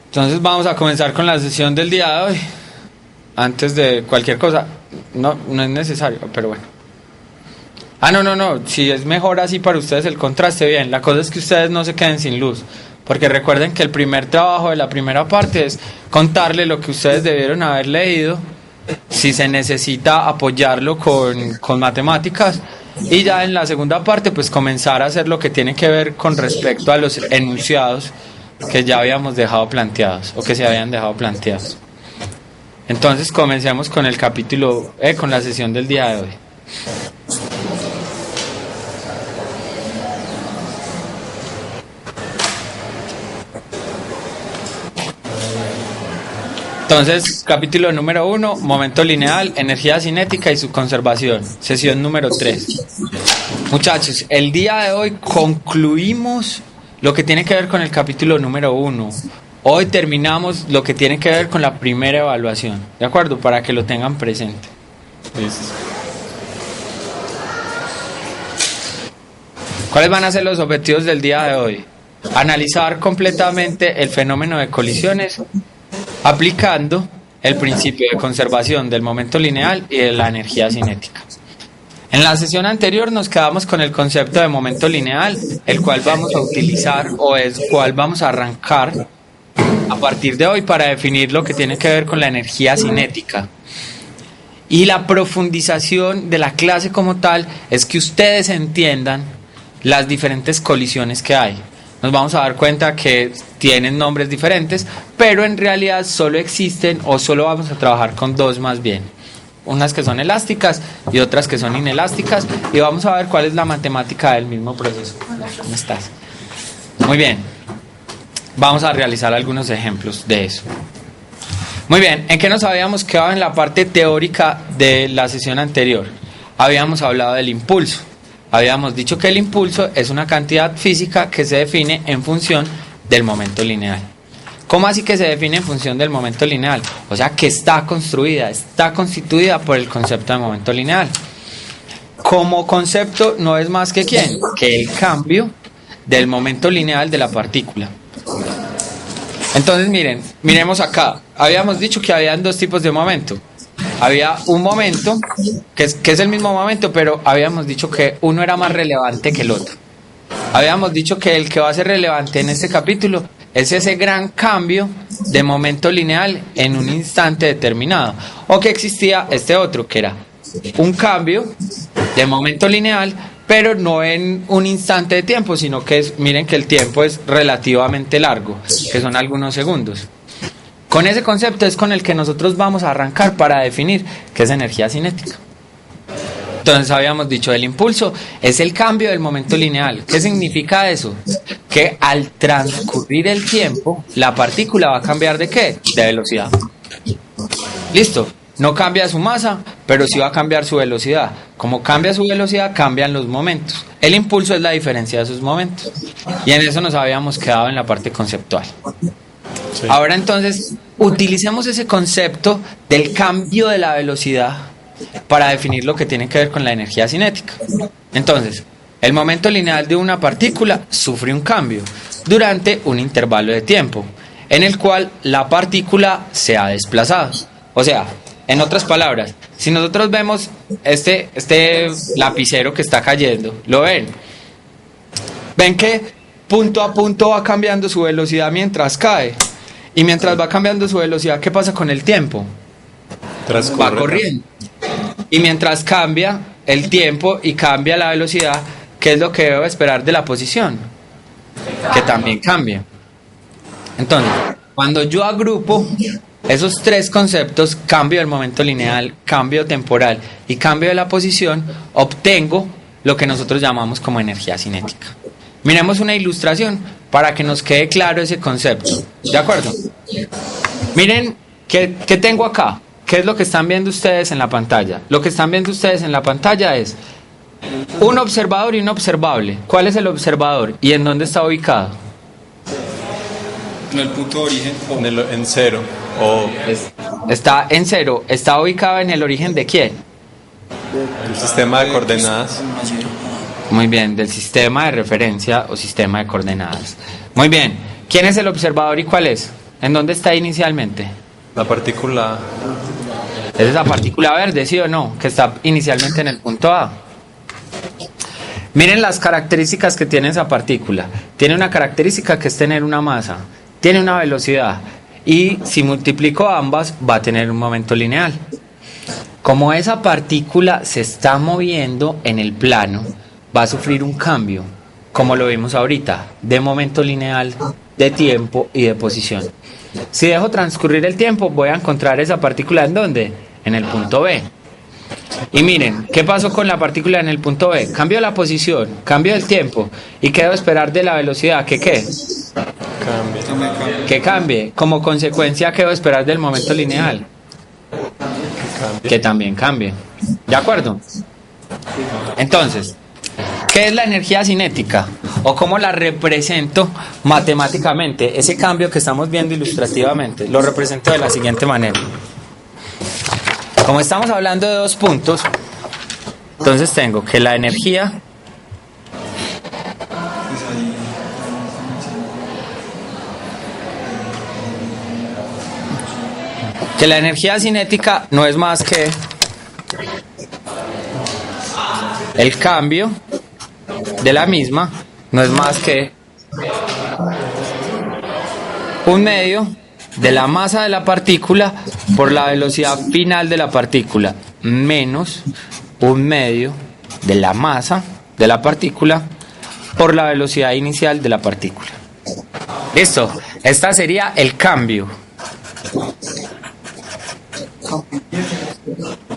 Entonces vamos a comenzar con la sesión del día de hoy. Antes de cualquier cosa, no es necesario, pero bueno. No, si es mejor así para ustedes el contraste, bien. La cosa es que ustedes no se queden sin luz, porque recuerden que el primer trabajo de la primera parte es contarle lo que ustedes debieron haber leído, si se necesita apoyarlo con matemáticas, y ya en la segunda parte pues comenzar a hacer lo que tiene que ver con respecto a los enunciados que ya habíamos dejado planteados, o que se habían dejado planteados. Entonces comencemos con el capítulo, con la sesión del día de hoy. Entonces, capítulo número 1, momento lineal, energía cinética y su conservación, sesión número 3. Muchachos, el día de hoy concluimos lo que tiene que ver con el capítulo número 1. Hoy terminamos lo que tiene que ver con la primera evaluación, ¿de acuerdo? Para que lo tengan presente. Listo. ¿Cuáles van a ser los objetivos del día de hoy? Analizar completamente el fenómeno de colisiones aplicando el principio de conservación del momento lineal y de la energía cinética. En la sesión anterior nos quedamos con el concepto de momento lineal, el cual vamos a utilizar o el cual vamos a arrancar a partir de hoy para definir lo que tiene que ver con la energía cinética. Y la profundización de la clase como tal es que ustedes entiendan las diferentes colisiones que hay. Nos vamos a dar cuenta que tienen nombres diferentes, pero en realidad solo existen o solo vamos a trabajar con dos más bien. Unas que son elásticas y otras que son inelásticas, y vamos a ver cuál es la matemática del mismo proceso. ¿Cómo estás? Muy bien. Vamos a realizar algunos ejemplos de eso. Muy bien, ¿en qué nos habíamos quedado en la parte teórica de la sesión anterior? Habíamos hablado del impulso. Habíamos dicho que el impulso es una cantidad física que se define en función del momento lineal. ¿Cómo así que se define en función del momento lineal? O sea, que está constituida por el concepto de momento lineal. Como concepto no es más que ¿quién? Que el cambio del momento lineal de la partícula. Entonces miremos acá. Habíamos dicho que habían dos tipos de momento. Había un momento que es el mismo momento, pero habíamos dicho que uno era más relevante que el otro. Habíamos dicho que el que va a ser relevante en este capítulo es ese gran cambio de momento lineal en un instante determinado, o que existía este otro, que era un cambio de momento lineal, pero no en un instante de tiempo, sino que miren que el tiempo es relativamente largo, que son algunos segundos. Con ese concepto es con el que nosotros vamos a arrancar para definir qué es energía cinética. Entonces habíamos dicho, el impulso es el cambio del momento lineal. ¿Qué significa eso? Que al transcurrir el tiempo, la partícula va a cambiar ¿de qué? De velocidad. Listo. No cambia su masa, pero sí va a cambiar su velocidad. Como cambia su velocidad, cambian los momentos. El impulso es la diferencia de esos momentos. Y en eso nos habíamos quedado en la parte conceptual. Sí. Ahora entonces, utilicemos ese concepto del cambio de la velocidad para definir lo que tiene que ver con la energía cinética. Entonces, el momento lineal de una partícula sufre un cambio durante un intervalo de tiempo en el cual la partícula se ha desplazado. O sea, en otras palabras, si nosotros vemos este lapicero que está cayendo, ¿lo ven? ¿Ven que punto a punto va cambiando su velocidad mientras cae? Y mientras va cambiando su velocidad, ¿qué pasa con el tiempo? Va corriendo. Y mientras cambia el tiempo y cambia la velocidad, ¿qué es lo que debo esperar de la posición? Que también cambie. Entonces, cuando yo agrupo esos tres conceptos, cambio del momento lineal, cambio temporal y cambio de la posición, obtengo lo que nosotros llamamos como energía cinética. Miremos una ilustración para que nos quede claro ese concepto. ¿De acuerdo? Miren, ¿qué tengo acá? ¿Qué es lo que están viendo ustedes en la pantalla? Lo que están viendo ustedes en la pantalla es un observador y un observable. ¿Cuál es el observador y en dónde está ubicado? En el punto de origen. En cero. O está en cero, está ubicado en el origen de quién. El sistema de coordenadas. Muy bien, del sistema de referencia o sistema de coordenadas. Muy bien, ¿quién es el observador y cuál es? ¿En dónde está inicialmente? La partícula. Es esa partícula verde, ¿sí o no? Que está inicialmente en el punto A. Miren las características que tiene esa partícula. Tiene una característica que es tener una masa, tiene una velocidad y si multiplico ambas va a tener un momento lineal. Como esa partícula se está moviendo en el plano, va a sufrir un cambio, como lo vimos ahorita, de momento lineal, de tiempo y de posición. Si dejo transcurrir el tiempo, voy a encontrar esa partícula ¿en dónde? En el punto B. Y miren, ¿qué pasó con la partícula en el punto B? Cambió la posición, cambió el tiempo. ¿Y qué debo esperar de la velocidad? ¿Que qué? Cambia. Que cambie. Como consecuencia, ¿qué debo esperar del momento lineal? Que también cambie. ¿De acuerdo? Entonces, ¿qué es la energía cinética? ¿O cómo la represento matemáticamente? Ese cambio que estamos viendo ilustrativamente, lo represento de la siguiente manera. Como estamos hablando de dos puntos, entonces tengo que la energía cinética no es más que el cambio de la misma, no es más que un medio de la masa de la partícula por la velocidad final de la partícula menos un medio de la masa de la partícula por la velocidad inicial de la partícula. Listo, esta sería el cambio.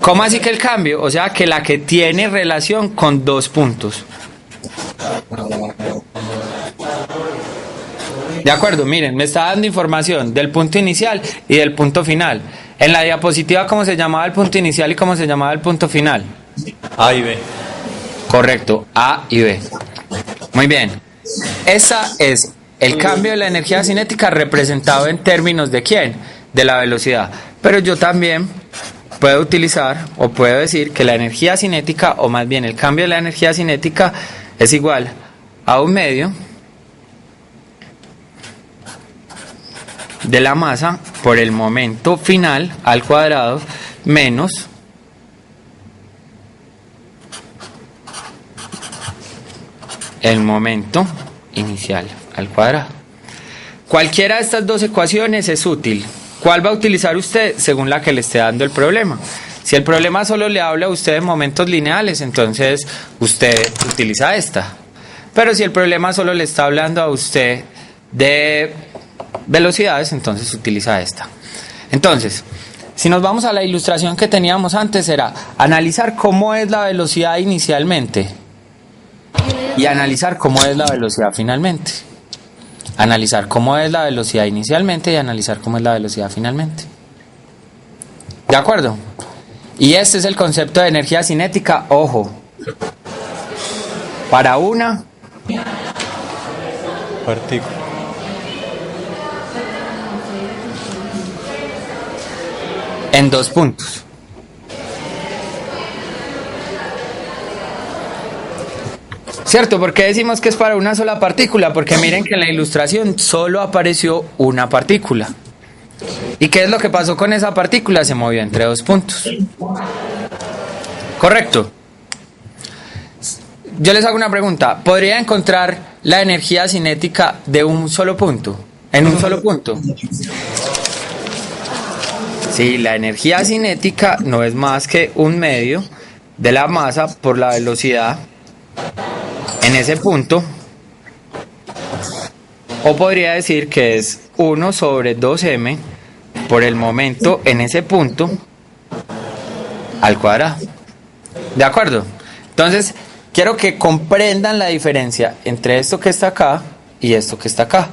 ¿Cómo así que el cambio? O sea que la que tiene relación con dos puntos. De acuerdo, miren, me está dando información del punto inicial y del punto final. En la diapositiva, ¿cómo se llamaba el punto inicial y cómo se llamaba el punto final? A y B. Correcto, A y B. Muy bien. Esa es el cambio de la energía cinética representado en términos de ¿quién? De la velocidad. Pero yo también puedo utilizar o puedo decir que la energía cinética, o más bien el cambio de la energía cinética, es igual a un medio de la masa por el momento final al cuadrado menos el momento inicial al cuadrado. Cualquiera de estas dos ecuaciones es útil. ¿Cuál va a utilizar usted según la que le esté dando el problema? Si el problema solo le habla a usted de momentos lineales, entonces usted utiliza esta. Pero si el problema solo le está hablando a usted de velocidades, entonces utiliza esta. Entonces, si nos vamos a la ilustración que teníamos antes, era analizar cómo es la velocidad inicialmente y analizar cómo es la velocidad finalmente. Analizar cómo es la velocidad inicialmente y analizar cómo es la velocidad finalmente. ¿De acuerdo? Y este es el concepto de energía cinética, ojo, para una Partícula. en dos puntos. ¿Cierto? ¿Por qué decimos que es para una sola partícula? Porque miren que en la ilustración solo apareció una partícula. ¿Y qué es lo que pasó con esa partícula? Se movió entre dos puntos. Correcto. Yo les hago una pregunta. ¿Podría encontrar la energía cinética de un solo punto? ¿En un solo punto? Sí, la energía cinética no es más que un medio de la masa por la velocidad en ese punto, o podría decir que es 1 sobre 2m por el momento en ese punto al cuadrado. ¿De acuerdo? Entonces, quiero que comprendan la diferencia entre esto que está acá y esto que está acá.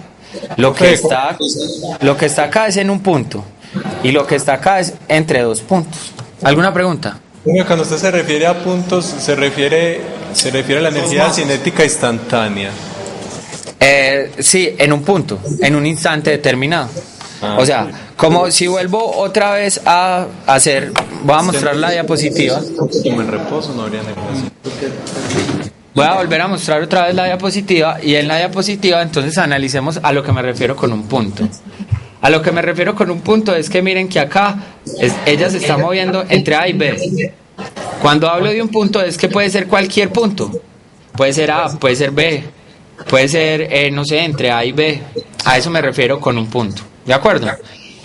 Lo que está acá es en un punto y lo que está acá es entre dos puntos. ¿Alguna pregunta? Bueno, cuando usted se refiere a puntos, se refiere a la energía cinética instantánea. Sí, en un punto, en un instante determinado. O sea, Como si vuelvo otra vez a hacer, voy a mostrar la diapositiva. Como en reposo no habría negocio. Voy a volver a mostrar otra vez la diapositiva y en la diapositiva entonces analicemos a lo que me refiero con un punto. A lo que me refiero con un punto es que miren que acá ella se está moviendo entre A y B. Cuando hablo de un punto es que puede ser cualquier punto. Puede ser A, puede ser B, puede ser, no sé, entre A y B. A eso me refiero con un punto. ¿De acuerdo?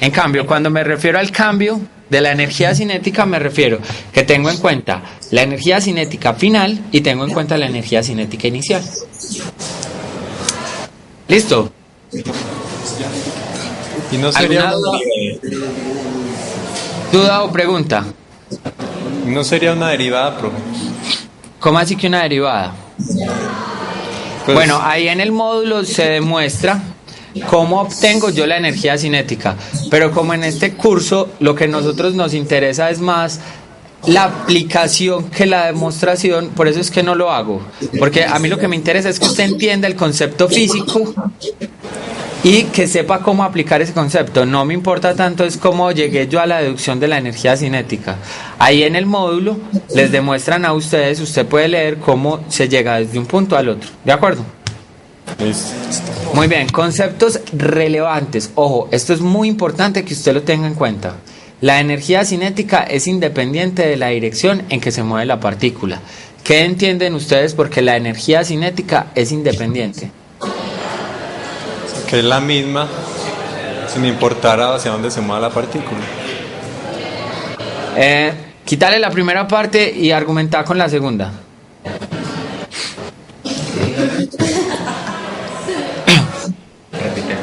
En cambio, cuando me refiero al cambio de la energía cinética, me refiero que tengo en cuenta la energía cinética final y tengo en cuenta la energía cinética inicial. ¿Listo? Y no sería ¿Duda o pregunta? no sería una derivada, profe. ¿Cómo así que una derivada? Pues, Bueno, ahí en el módulo se demuestra cómo obtengo yo la energía cinética, pero como en este curso lo que a nosotros nos interesa es más la aplicación que la demostración, por eso es que no lo hago, porque a mí lo que me interesa es que usted entienda el concepto físico y que sepa cómo aplicar ese concepto. No me importa tanto es cómo llegué yo a la deducción de la energía cinética. Ahí en el módulo les demuestran a ustedes, usted puede leer cómo se llega desde un punto al otro. ¿De acuerdo? Muy bien, conceptos relevantes. Ojo, esto es muy importante que usted lo tenga en cuenta. La energía cinética es independiente de la dirección en que se mueve la partícula. ¿Qué entienden ustedes porque la energía cinética es independiente? que es la misma sin importar hacia dónde se mueva la partícula. Quitarle la primera parte y argumentar con la segunda.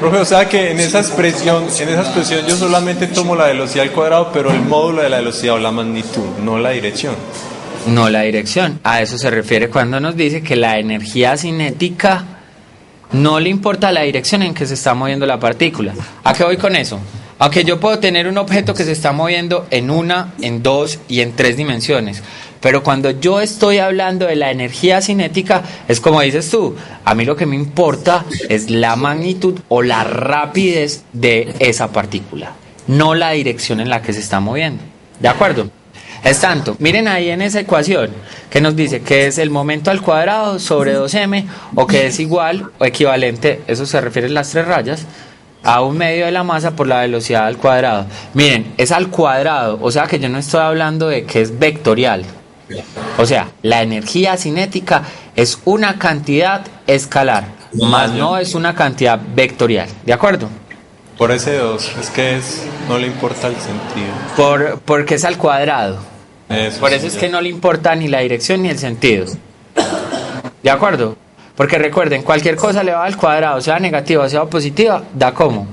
Profe, o sea que en esa expresión yo solamente tomo la velocidad al cuadrado, pero el módulo de la velocidad o la magnitud, no la dirección. No la dirección. A eso se refiere cuando nos dice que la energía cinética no le importa la dirección en que se está moviendo la partícula. ¿A qué voy con eso? Aunque yo puedo tener un objeto que se está moviendo en una, en dos y en tres dimensiones, pero cuando yo estoy hablando de la energía cinética, es como dices tú, a mí lo que me importa es la magnitud o la rapidez de esa partícula, no la dirección en la que se está moviendo. ¿De acuerdo? Es tanto, miren ahí en esa ecuación que nos dice que es el momento al cuadrado sobre 2m o que es igual o equivalente, eso se refiere a las tres rayas, a un medio de la masa por la velocidad al cuadrado. Miren, es al cuadrado, o sea que yo no estoy hablando de que es vectorial. O sea, la energía cinética es una cantidad escalar, más no es una cantidad vectorial. ¿De acuerdo? Por ese 2, es que no le importa el sentido. Porque es al cuadrado. Por eso Sí, es que no le importa ni la dirección ni el sentido. ¿De acuerdo? Porque recuerden, cualquier cosa elevada al cuadrado, sea negativa o sea positiva, da como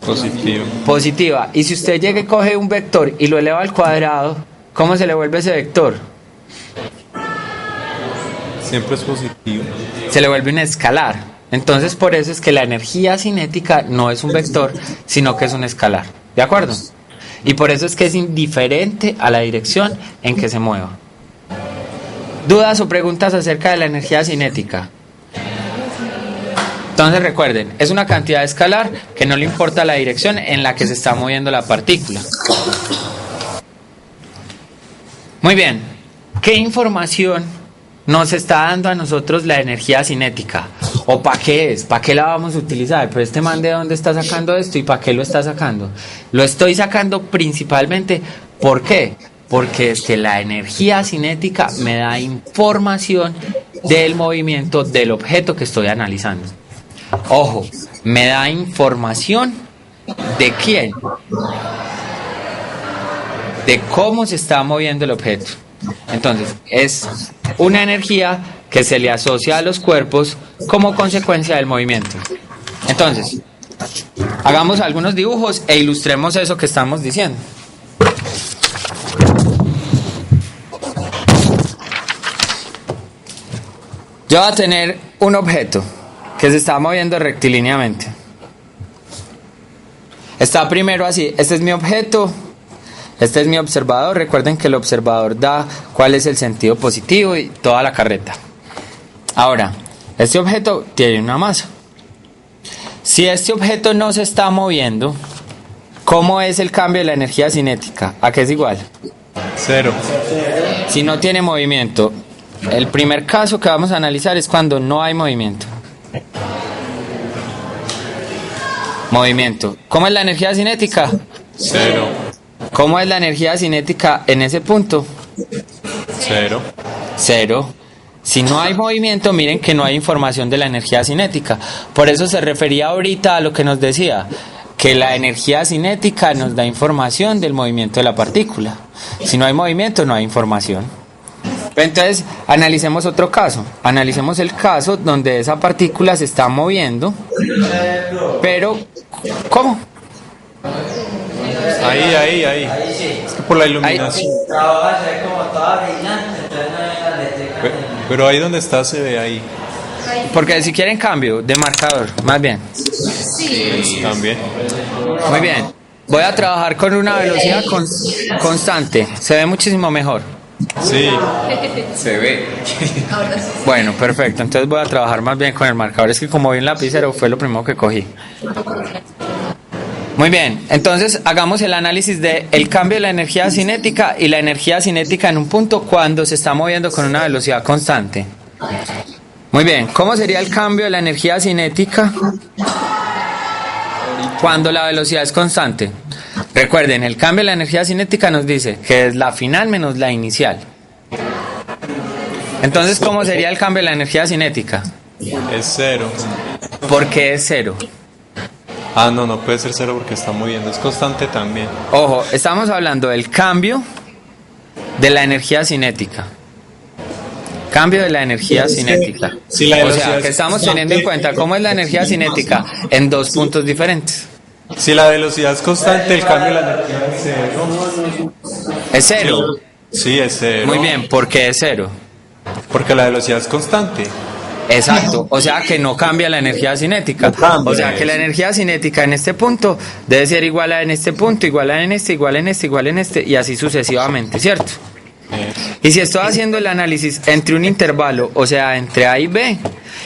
positivo. positiva. Y si usted llega y coge un vector y lo eleva al cuadrado, ¿cómo se le vuelve ese vector? Siempre es positivo. Se le vuelve un escalar. Entonces por eso es que la energía cinética no es un vector, sino que es un escalar. ¿De acuerdo? Y por eso es que es indiferente a la dirección en que se mueva. ¿Dudas o preguntas acerca de la energía cinética? Entonces recuerden, es una cantidad escalar que no le importa la dirección en la que se está moviendo la partícula. Muy bien, ¿qué información nos está dando a nosotros la energía cinética? ¿O para qué es? ¿Para qué la vamos a utilizar? Pero este man, ¿de dónde está sacando esto y para qué lo está sacando? Lo estoy sacando principalmente, ¿por qué? Porque es que la energía cinética me da información del movimiento del objeto que estoy analizando. Ojo, me da información de quién, de cómo se está moviendo el objeto. Entonces, es una energía que se le asocia a los cuerpos como consecuencia del movimiento. Entonces, hagamos algunos dibujos e ilustremos eso que estamos diciendo. Yo voy a tener un objeto que se está moviendo rectilíneamente. Está primero así, este es mi objeto, este es mi observador. Recuerden que el observador da cuál es el sentido positivo y toda la carreta. Ahora, este objeto tiene una masa. Si este objeto no se está moviendo, ¿Cómo es el cambio de la energía cinética? ¿A qué es igual? 0. Si no tiene movimiento. El primer caso que vamos a analizar es cuando no hay movimiento. Movimiento. ¿Cómo es la energía cinética? 0. ¿Cómo es la energía cinética en ese punto? 0. 0. Si no hay movimiento, miren que no hay información de la energía cinética. Por eso se refería ahorita a lo que nos decía, que la energía cinética nos da información del movimiento de la partícula. Si no hay movimiento, no hay información. Entonces, analicemos otro caso. Analicemos el caso donde esa partícula se está moviendo, pero ¿cómo? Ahí. Es que por la iluminación. Pero ahí donde está se ve ahí. Porque si quieren cambio de marcador, más bien. Sí. También. Muy bien. Voy a trabajar con una velocidad constante. Se ve muchísimo mejor. Sí. Se ve. Bueno, perfecto. Entonces voy a trabajar más bien con el marcador. Es que como vi un lapicero fue lo primero que cogí. Muy bien. Entonces hagamos el análisis del cambio de la energía cinética y la energía cinética en un punto cuando se está moviendo con una velocidad constante. Muy bien. ¿Cómo sería el cambio de la energía cinética cuando la velocidad es constante? Recuerden, el cambio de la energía cinética nos dice que es la final menos la inicial. Entonces, ¿cómo sería el cambio de la energía cinética? Es 0. ¿Por qué es 0? No puede ser 0 porque está moviendo. Es constante también. Ojo, estamos hablando del cambio de la energía cinética. Cambio de la energía cinética. Si la O velocidad sea, es que estamos teniendo en cuenta cómo es la energía cinética en dos puntos diferentes. Si la velocidad es constante, el cambio de la energía es 0. ¿Es 0? Sí, es 0. Muy bien, ¿por qué es 0? Porque la velocidad es constante. Exacto, o sea que no cambia la energía cinética. O sea que la energía cinética en este punto debe ser igual a en este punto, igual a en este, igual en este, igual en este, y así sucesivamente, ¿cierto? Y si estoy haciendo el análisis entre un intervalo, o sea, entre A y B,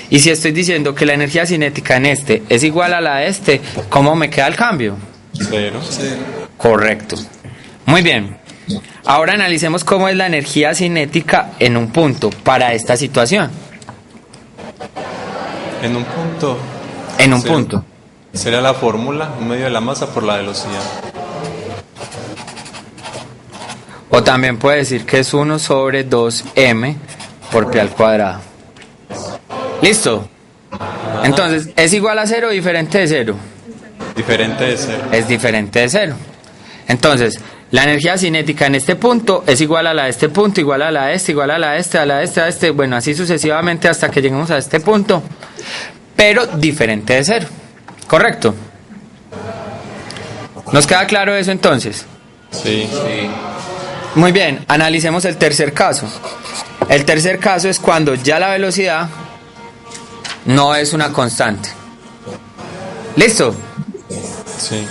y si estoy diciendo que la energía cinética en este es igual a la de este, ¿cómo me queda el cambio? 0. Correcto. Muy bien. Ahora analicemos cómo es la energía cinética en un punto para esta situación. En un punto. En un punto. Sería la fórmula, un medio de la masa por la velocidad. O también puede decir que es 1 sobre 2m por pi al cuadrado. ¿Listo? Entonces, ¿es igual a 0 o diferente de 0? Diferente de 0. Es diferente de 0. Entonces, la energía cinética en este punto es igual a la de este punto, igual a la de este, igual a la de este, a la de este, a este, bueno, así sucesivamente hasta que lleguemos a este punto, pero diferente de 0. ¿Correcto? ¿Nos queda claro eso entonces? Sí. Muy bien, analicemos el tercer caso. El tercer caso es cuando ya la velocidad no es una constante. ¿Listo? Sí.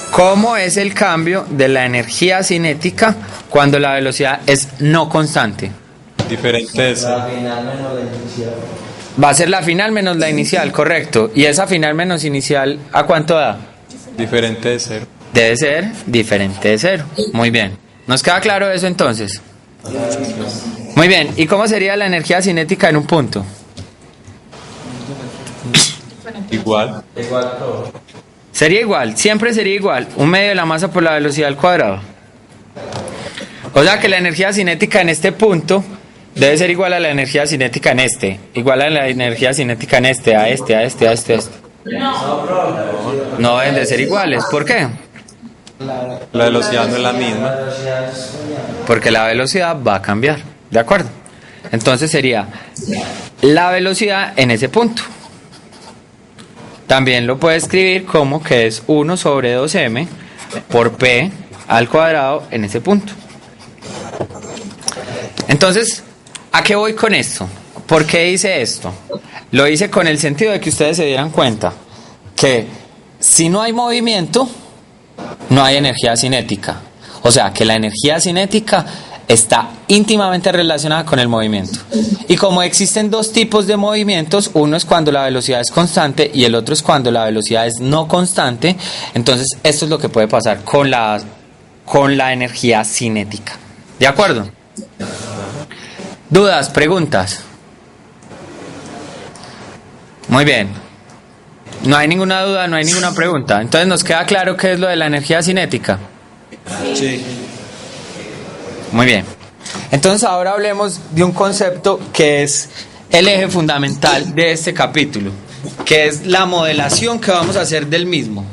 ¿Cómo es el cambio de la energía cinética cuando la velocidad es no constante? Diferente de 0. Va a ser la final menos la inicial, correcto. ¿Y esa final menos inicial a cuánto da? Diferente de 0. Debe ser diferente de 0. Muy bien. ¿Nos queda claro eso entonces? Muy bien. ¿Y cómo sería la energía cinética en un punto? Igual. Sería igual, siempre sería igual. Un medio de la masa por la velocidad al cuadrado. O sea que la energía cinética en este punto debe ser igual a la energía cinética en este. Igual a la energía cinética en este, a este, a este, a este, a este. No deben de ser iguales. ¿Por qué? La velocidad no es la misma. Porque la velocidad va a cambiar. ¿De acuerdo? Entonces sería la velocidad en ese punto. También lo puede escribir como que es 1 sobre 2m por p al cuadrado en ese punto. Entonces, ¿a qué voy con esto? ¿Por qué hice esto? Lo hice con el sentido de que ustedes se dieran cuenta que si no hay movimiento, no hay energía cinética. O sea, que la energía cinética está íntimamente relacionada con el movimiento. Y como existen dos tipos de movimientos, uno es cuando la velocidad es constante y el otro es cuando la velocidad es no constante, entonces esto es lo que puede pasar con la energía cinética. ¿De acuerdo? ¿Dudas? ¿Preguntas? Muy bien. No hay ninguna duda, no hay ninguna pregunta. Entonces nos queda claro qué es lo de la energía cinética. Sí. Muy bien. Entonces ahora hablemos de un concepto que es el eje fundamental de este capítulo, que es la modelación que vamos a hacer del mismo.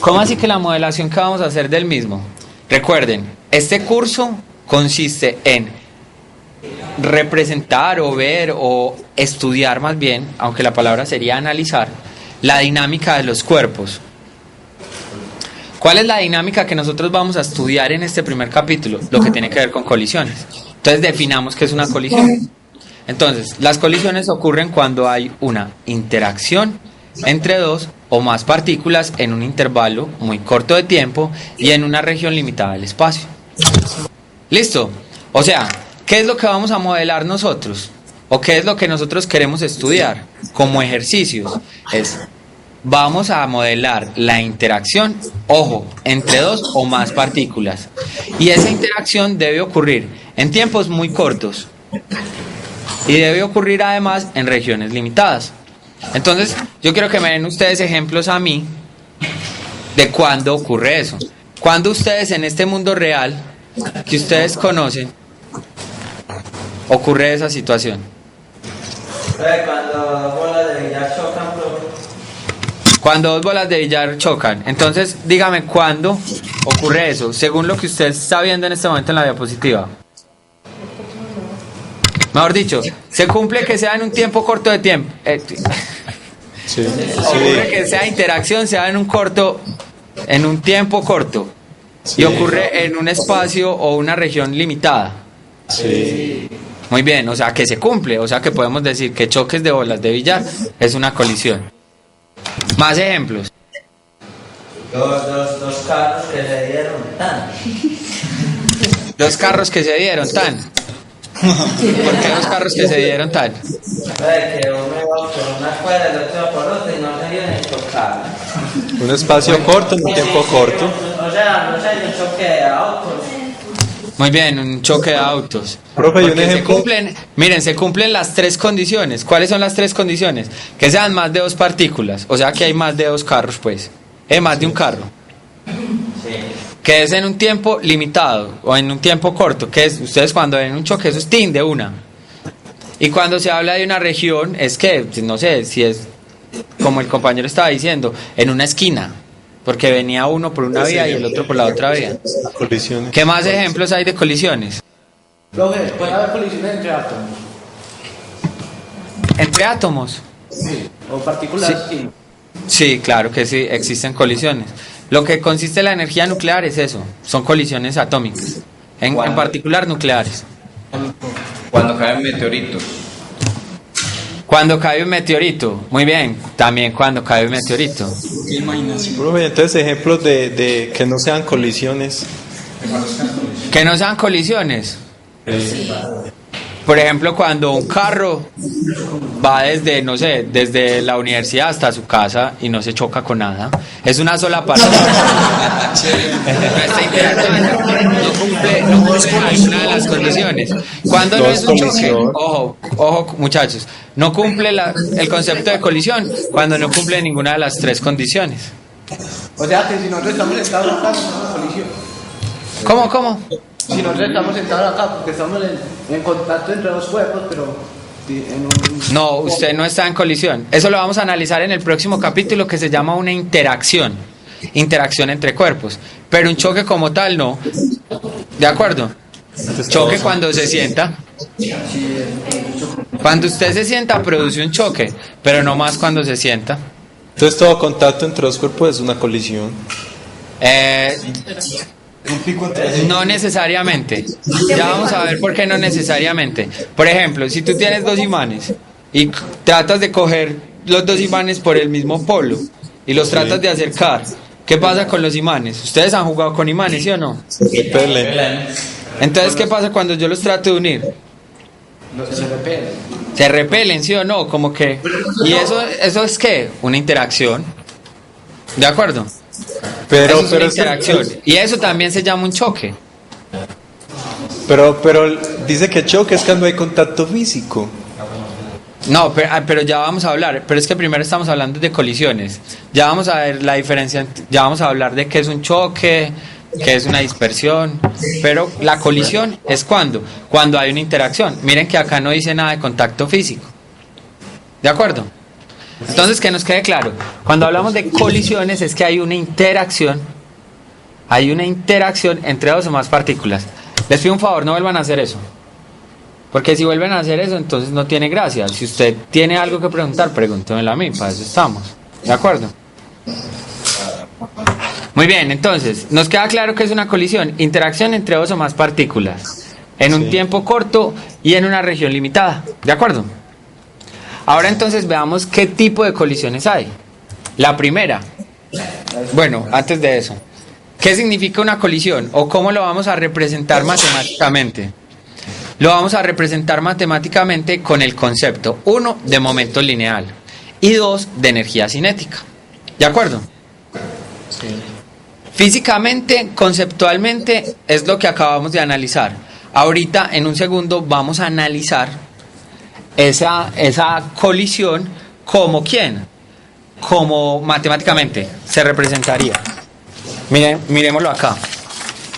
¿Cómo así que la modelación que vamos a hacer del mismo? Recuerden, este curso consiste en representar o ver o estudiar más bien, aunque la palabra sería analizar, la dinámica de los cuerpos. ¿Cuál es la dinámica que nosotros vamos a estudiar en este primer capítulo? Lo que tiene que ver con colisiones. Entonces definamos qué es una colisión. Entonces, las colisiones ocurren cuando hay una interacción entre dos o más partículas en un intervalo muy corto de tiempo y en una región limitada del espacio. ¿Listo? O sea, ¿qué es lo que vamos a modelar nosotros? ¿O qué es lo que nosotros queremos estudiar como ejercicios? Vamos a modelar la interacción, ojo, entre dos o más partículas. Y esa interacción debe ocurrir en tiempos muy cortos. Y debe ocurrir además en regiones limitadas. Entonces, yo quiero que me den ustedes ejemplos a mí de cuándo ocurre eso. Cuando ustedes en este mundo real que ustedes conocen ocurre esa situación. Cuando dos bolas de billar chocan, Cuando dos bolas de billar chocan. Entonces, dígame cuándo ocurre eso, según lo que usted está viendo en este momento en la diapositiva. Mejor dicho, se cumple que sea en un tiempo corto de tiempo. Sí. Ocurre que esa interacción sea en un tiempo corto. Sí. Y ocurre en un espacio o una región limitada. Sí. Muy bien, o sea que se cumple, o sea que podemos decir que choques de bolas de billar es una colisión. Más ejemplos. dos carros que se dieron tan. Dos carros que se dieron tan. ¿Por qué dos carros que se dieron tan? Que uno va por una cuadra, el otro va por otra y no se dio ni tocar. Un espacio corto en un tiempo corto. O sea, no sé, un choque de autos. Muy bien, un choque de autos. Profe, ¿y un Porque ejemplo? se cumplen las tres condiciones. ¿Cuáles son las tres condiciones? Que sean más de dos partículas, o sea que hay más de dos carros, pues. Más de un carro. Sí. Que es en un tiempo limitado o en un tiempo corto, que es, ustedes cuando ven un choque, eso es tin de una. Y cuando se habla de una región, es que, no sé, si es, como el compañero estaba diciendo, en una esquina, porque venía uno por una vía y el otro por la otra vía. Colisiones. ¿Qué más ejemplos hay de colisiones? Profe, puede haber colisiones entre átomos. ¿Entre átomos? Sí. O partículas. Sí. Sí, claro que sí, existen colisiones. Lo que consiste la energía nuclear es eso, son colisiones atómicas, en particular nucleares. Cuando caen meteoritos. Cuando cae un meteorito, muy bien, también cuando cae un meteorito. Profe, entonces ejemplos de que no sean colisiones. Que no sean colisiones. Por ejemplo, cuando un carro va desde, no sé, desde la universidad hasta su casa y no se choca con nada, es una sola parada. Esta interacción no cumple alguna de las condiciones. Cuando no es un choque, ojo muchachos, no cumple el concepto de colisión cuando no cumple ninguna de las tres condiciones. O sea que si nosotros estamos sentados acá, no es una colisión. ¿Cómo? Si nosotros estamos sentados acá, porque estamos en contacto entre dos cuerpos, pero en un... No, usted no está en colisión. Eso lo vamos a analizar en el próximo capítulo, que se llama una interacción entre cuerpos. Pero un choque como tal no. ¿De acuerdo? Choque cuando se sienta. Cuando usted se sienta produce un choque, pero no más cuando se sienta. Entonces todo contacto entre dos cuerpos es una colisión. No necesariamente. Ya vamos a ver por qué no necesariamente. Por ejemplo, si tú tienes dos imanes y tratas de coger los dos imanes por el mismo polo y los tratas de acercar, ¿qué pasa con los imanes? Ustedes han jugado con imanes, ¿sí o no? Repelen. Entonces, ¿qué pasa cuando yo los trato de unir? Se repelen. Se repelen, ¿sí o no? Como que... ¿Y eso es qué? Una interacción. ¿De acuerdo? Pero, Eso es una pero, es que- interacción. Y eso también se llama un choque. pero dice que choque es cuando hay contacto físico. No, pero ya vamos a hablar. Pero es que primero estamos hablando de colisiones. Ya vamos a ver la diferencia. Ya vamos a hablar de qué es un choque, qué es una dispersión. Pero la colisión es cuando hay una interacción. Miren que acá no dice nada de contacto físico. ¿De acuerdo? Entonces, que nos quede claro. Cuando hablamos de colisiones es que hay una interacción. Hay una interacción entre dos o más partículas. Les pido un favor, no vuelvan a hacer eso. Porque si vuelven a hacer eso, entonces no tiene gracia. Si usted tiene algo que preguntar, pregúntemelo a mí, para eso estamos. ¿De acuerdo? Muy bien, entonces, nos queda claro que es una colisión, interacción entre dos o más partículas, en un Sí. tiempo corto y en una región limitada. ¿De acuerdo? Ahora entonces veamos qué tipo de colisiones hay. La primera. Bueno, antes de eso. ¿Qué significa una colisión? ¿O cómo lo vamos a representar matemáticamente? Lo vamos a representar matemáticamente con el concepto 1 de momento lineal y 2 de energía cinética. ¿De acuerdo? Físicamente, conceptualmente, es lo que acabamos de analizar. Ahorita, en un segundo, vamos a analizar esa colisión como quién, como matemáticamente se representaría. Miremoslo acá.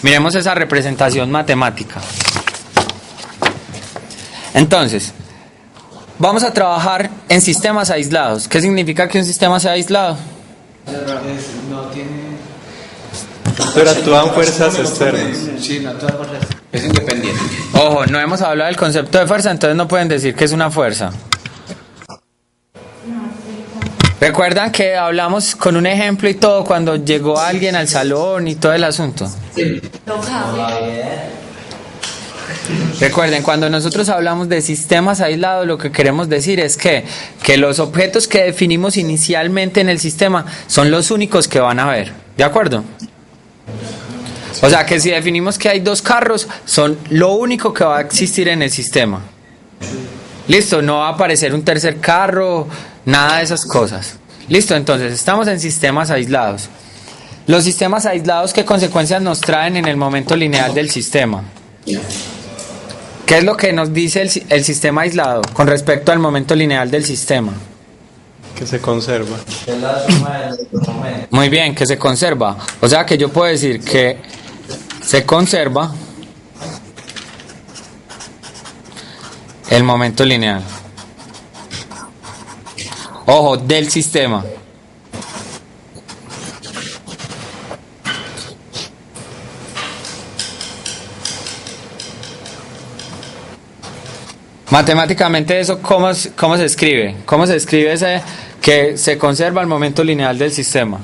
Miremos esa representación matemática. Entonces, vamos a trabajar en sistemas aislados. ¿Qué significa que un sistema sea aislado? No tiene... Pero actúan fuerzas externas. Sí, no actúa por resto. Es independiente. Ojo, no hemos hablado del concepto de fuerza, entonces no pueden decir que es una fuerza. ¿Recuerdan que hablamos con un ejemplo y todo cuando llegó alguien al salón y todo el asunto? Recuerden, cuando nosotros hablamos de sistemas aislados, lo que queremos decir es que los objetos que definimos inicialmente en el sistema son los únicos que van a haber. ¿De acuerdo? O sea, que si definimos que hay dos carros, son lo único que va a existir en el sistema. Listo, no va a aparecer un tercer carro, nada de esas cosas. Listo, entonces estamos en sistemas aislados. Los sistemas aislados, ¿qué consecuencias nos traen en el momento lineal del sistema? ¿Qué es lo que nos dice el sistema aislado con respecto al momento lineal del sistema? Que se conserva. Es la suma de los momentos. Muy bien, que se conserva. O sea que yo puedo decir que se conserva el momento lineal. Ojo, del sistema. Matemáticamente eso, ¿cómo se escribe? ¿Cómo se escribe ese que se conserva el momento lineal del sistema?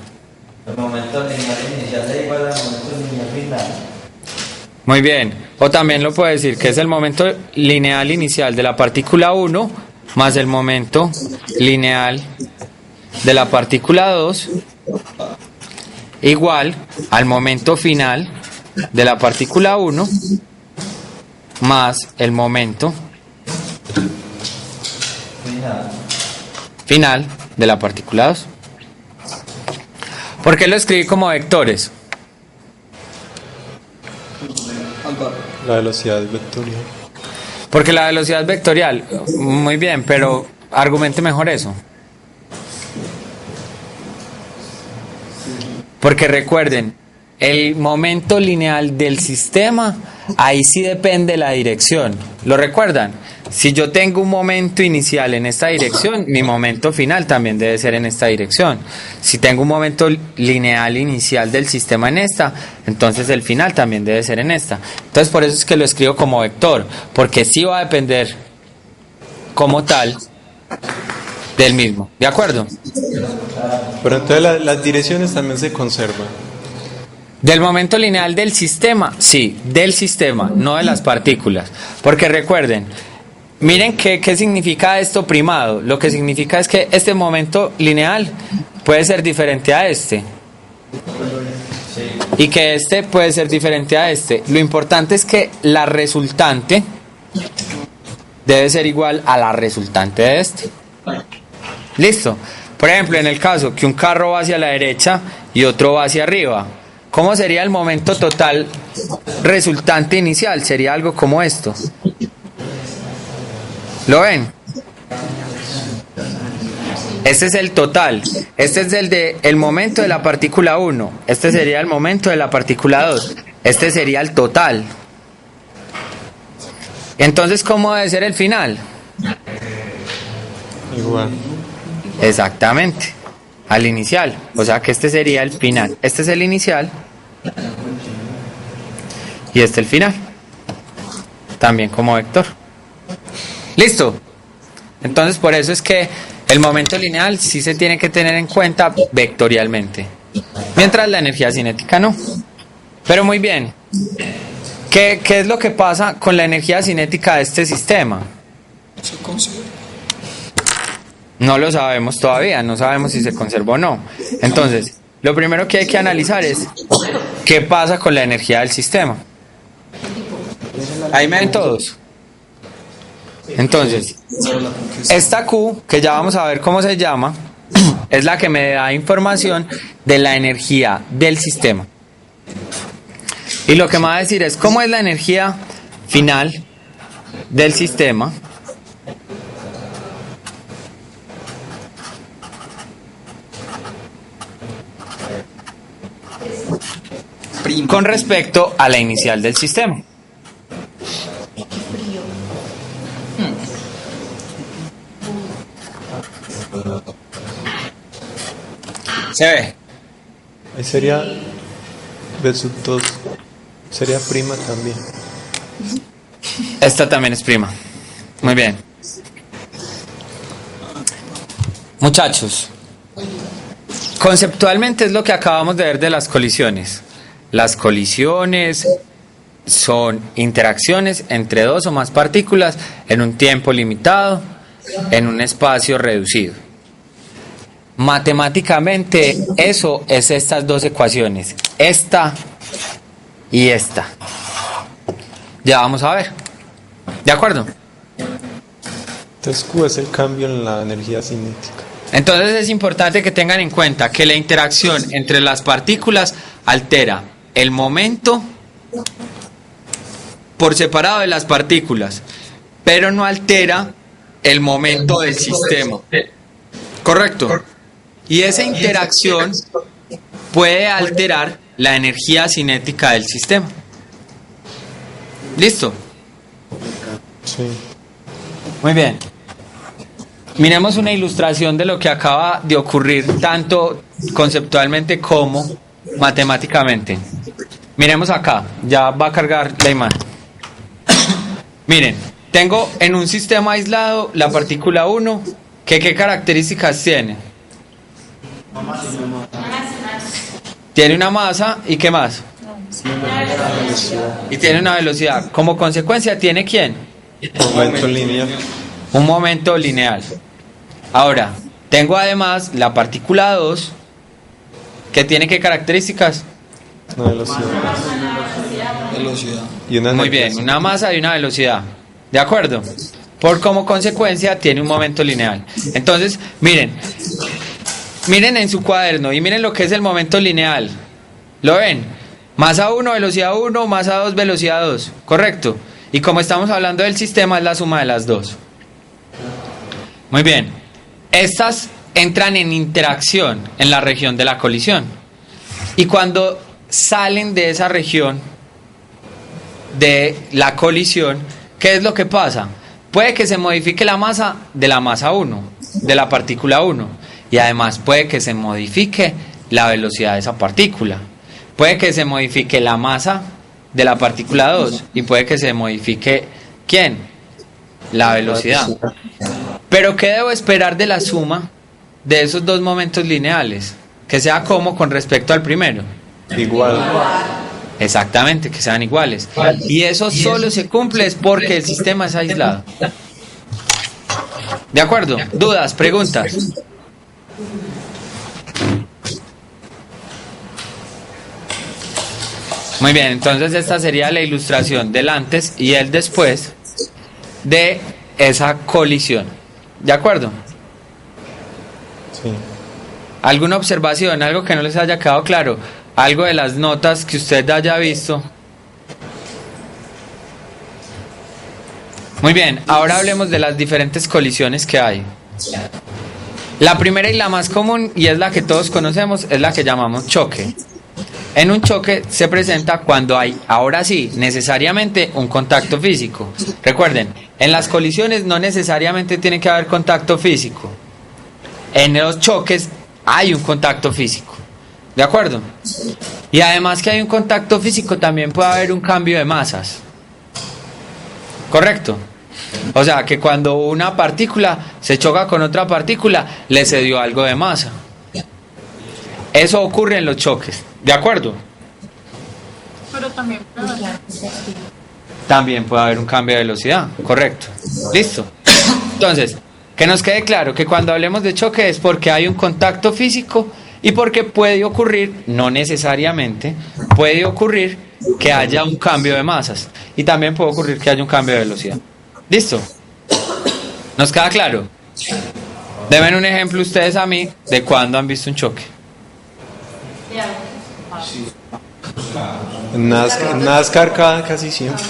El momento lineal inicial es igual al momento lineal final. Muy bien. O también lo puedo decir que es el momento lineal inicial de la partícula 1 más el momento lineal de la partícula 2 igual al momento final de la partícula 1 más el momento final de la partícula 2. ¿Por qué lo escribí como vectores? La velocidad vectorial. Porque la velocidad es vectorial. Muy bien, pero argumente mejor eso. Porque recuerden, el momento lineal del sistema, ahí sí depende la dirección. ¿Lo recuerdan? Si yo tengo un momento inicial en esta dirección, mi momento final también debe ser en esta dirección. Si tengo un momento lineal inicial del sistema en esta, entonces el final también debe ser en esta. Entonces por eso es que lo escribo como vector, porque sí va a depender como tal del mismo. ¿De acuerdo? Pero entonces las direcciones también se conservan. Del momento lineal del sistema, sí, del sistema, no de las partículas. Porque recuerden, miren qué significa esto primado. Lo que significa es que este momento lineal puede ser diferente a este. y que este puede ser diferente a este. Lo importante es que la resultante debe ser igual a la resultante de este. Listo. Por ejemplo, en el caso que un carro va hacia la derecha y otro va hacia arriba, ¿cómo sería el momento total resultante inicial? Sería algo como esto. ¿Lo ven? Este es el total. Este es el momento de la partícula 1. Este sería el momento de la partícula 2. Este sería el total. Entonces, ¿cómo debe ser el final? Igual. Exactamente. Al inicial. O sea que este sería el final. Este es el inicial. Y este el final. También como vector. Listo. Entonces, por eso es que el momento lineal sí se tiene que tener en cuenta vectorialmente, mientras la energía cinética no. Pero muy bien, ¿qué es lo que pasa con la energía cinética de este sistema? No lo sabemos todavía, no sabemos si se conservó o no. Entonces, lo primero que hay que analizar es qué pasa con la energía del sistema. Ahí me ven todos. Entonces, esta Q, que ya vamos a ver cómo se llama, es la que me da información de la energía del sistema. Y lo que me va a decir es cómo es la energía final del sistema con respecto a la inicial del sistema. ¿Se ve? Ahí sería versus 2. Sería prima también. Esta también es prima. Muy bien. Muchachos, conceptualmente es lo que acabamos de ver de las colisiones. Las colisiones son interacciones entre dos o más partículas en un tiempo limitado, en un espacio reducido. Matemáticamente eso es estas dos ecuaciones, esta y esta. Ya vamos a ver. ¿De acuerdo? Entonces Q es el cambio en la energía cinética. Entonces es importante que tengan en cuenta que la interacción entre las partículas altera el momento por separado de las partículas, pero no altera el momento del sistema. ¿Correcto? Y esa interacción puede alterar la energía cinética del sistema. ¿Listo? Sí. Muy bien. Miremos una ilustración de lo que acaba de ocurrir tanto conceptualmente como matemáticamente. Miremos acá, ya va a cargar la imagen. Miren, tengo en un sistema aislado la partícula 1, que ¿qué características tiene? Tiene una masa y ¿qué más? Y tiene una velocidad. Como consecuencia, ¿tiene quién? Momento lineal. Un momento lineal. Ahora, tengo además la partícula 2, que tiene ¿qué características? Una velocidad. Y una Muy energía bien, una masa y una velocidad. ¿De acuerdo? Por como consecuencia tiene un momento lineal. Entonces, miren en su cuaderno y miren lo que es el momento lineal. ¿Lo ven? Masa 1, velocidad 1, masa 2, velocidad 2. ¿Correcto? Y como estamos hablando del sistema, es la suma de las dos. Muy bien. Estas entran en interacción en la región de la colisión. Y cuando salen de esa región de la colisión, ¿qué es lo que pasa? Puede que se modifique la masa de la masa 1, de la partícula 1. Y además puede que se modifique la velocidad de esa partícula. Puede que se modifique la masa de la partícula 2 y puede que se modifique ¿quién? La velocidad. Pero ¿qué debo esperar de la suma de esos dos momentos lineales? Que sea como con respecto al primero. igual. Exactamente, que sean iguales. Y eso solo se cumple es porque el sistema es aislado. ¿De acuerdo? ¿Dudas? ¿Preguntas? Muy bien, entonces esta sería la ilustración del antes y el después de esa colisión. ¿De acuerdo? Sí. ¿Alguna observación? ¿Algo que no les haya quedado claro? ¿Algo de las notas que usted haya visto? Muy bien, ahora hablemos de las diferentes colisiones que hay. La primera y la más común, y es la que todos conocemos, es la que llamamos choque. En un choque se presenta cuando hay, ahora sí, necesariamente un contacto físico. Recuerden, en las colisiones no necesariamente tiene que haber contacto físico. En los choques hay un contacto físico. ¿De acuerdo? Y además que hay un contacto físico, también puede haber un cambio de masas. ¿Correcto? O sea, que cuando una partícula se choca con otra partícula, le cedió algo de masa. Eso ocurre en los choques. ¿De acuerdo? Pero También puede haber un cambio de velocidad. Correcto. Listo. Entonces, que nos quede claro que cuando hablemos de choque es porque hay un contacto físico y porque puede ocurrir, no necesariamente, puede ocurrir que haya un cambio de masas. Y también puede ocurrir que haya un cambio de velocidad. ¿Listo? ¿Nos queda claro? Denme un ejemplo ustedes a mí de cuando han visto un choque. En NASCAR casi siempre.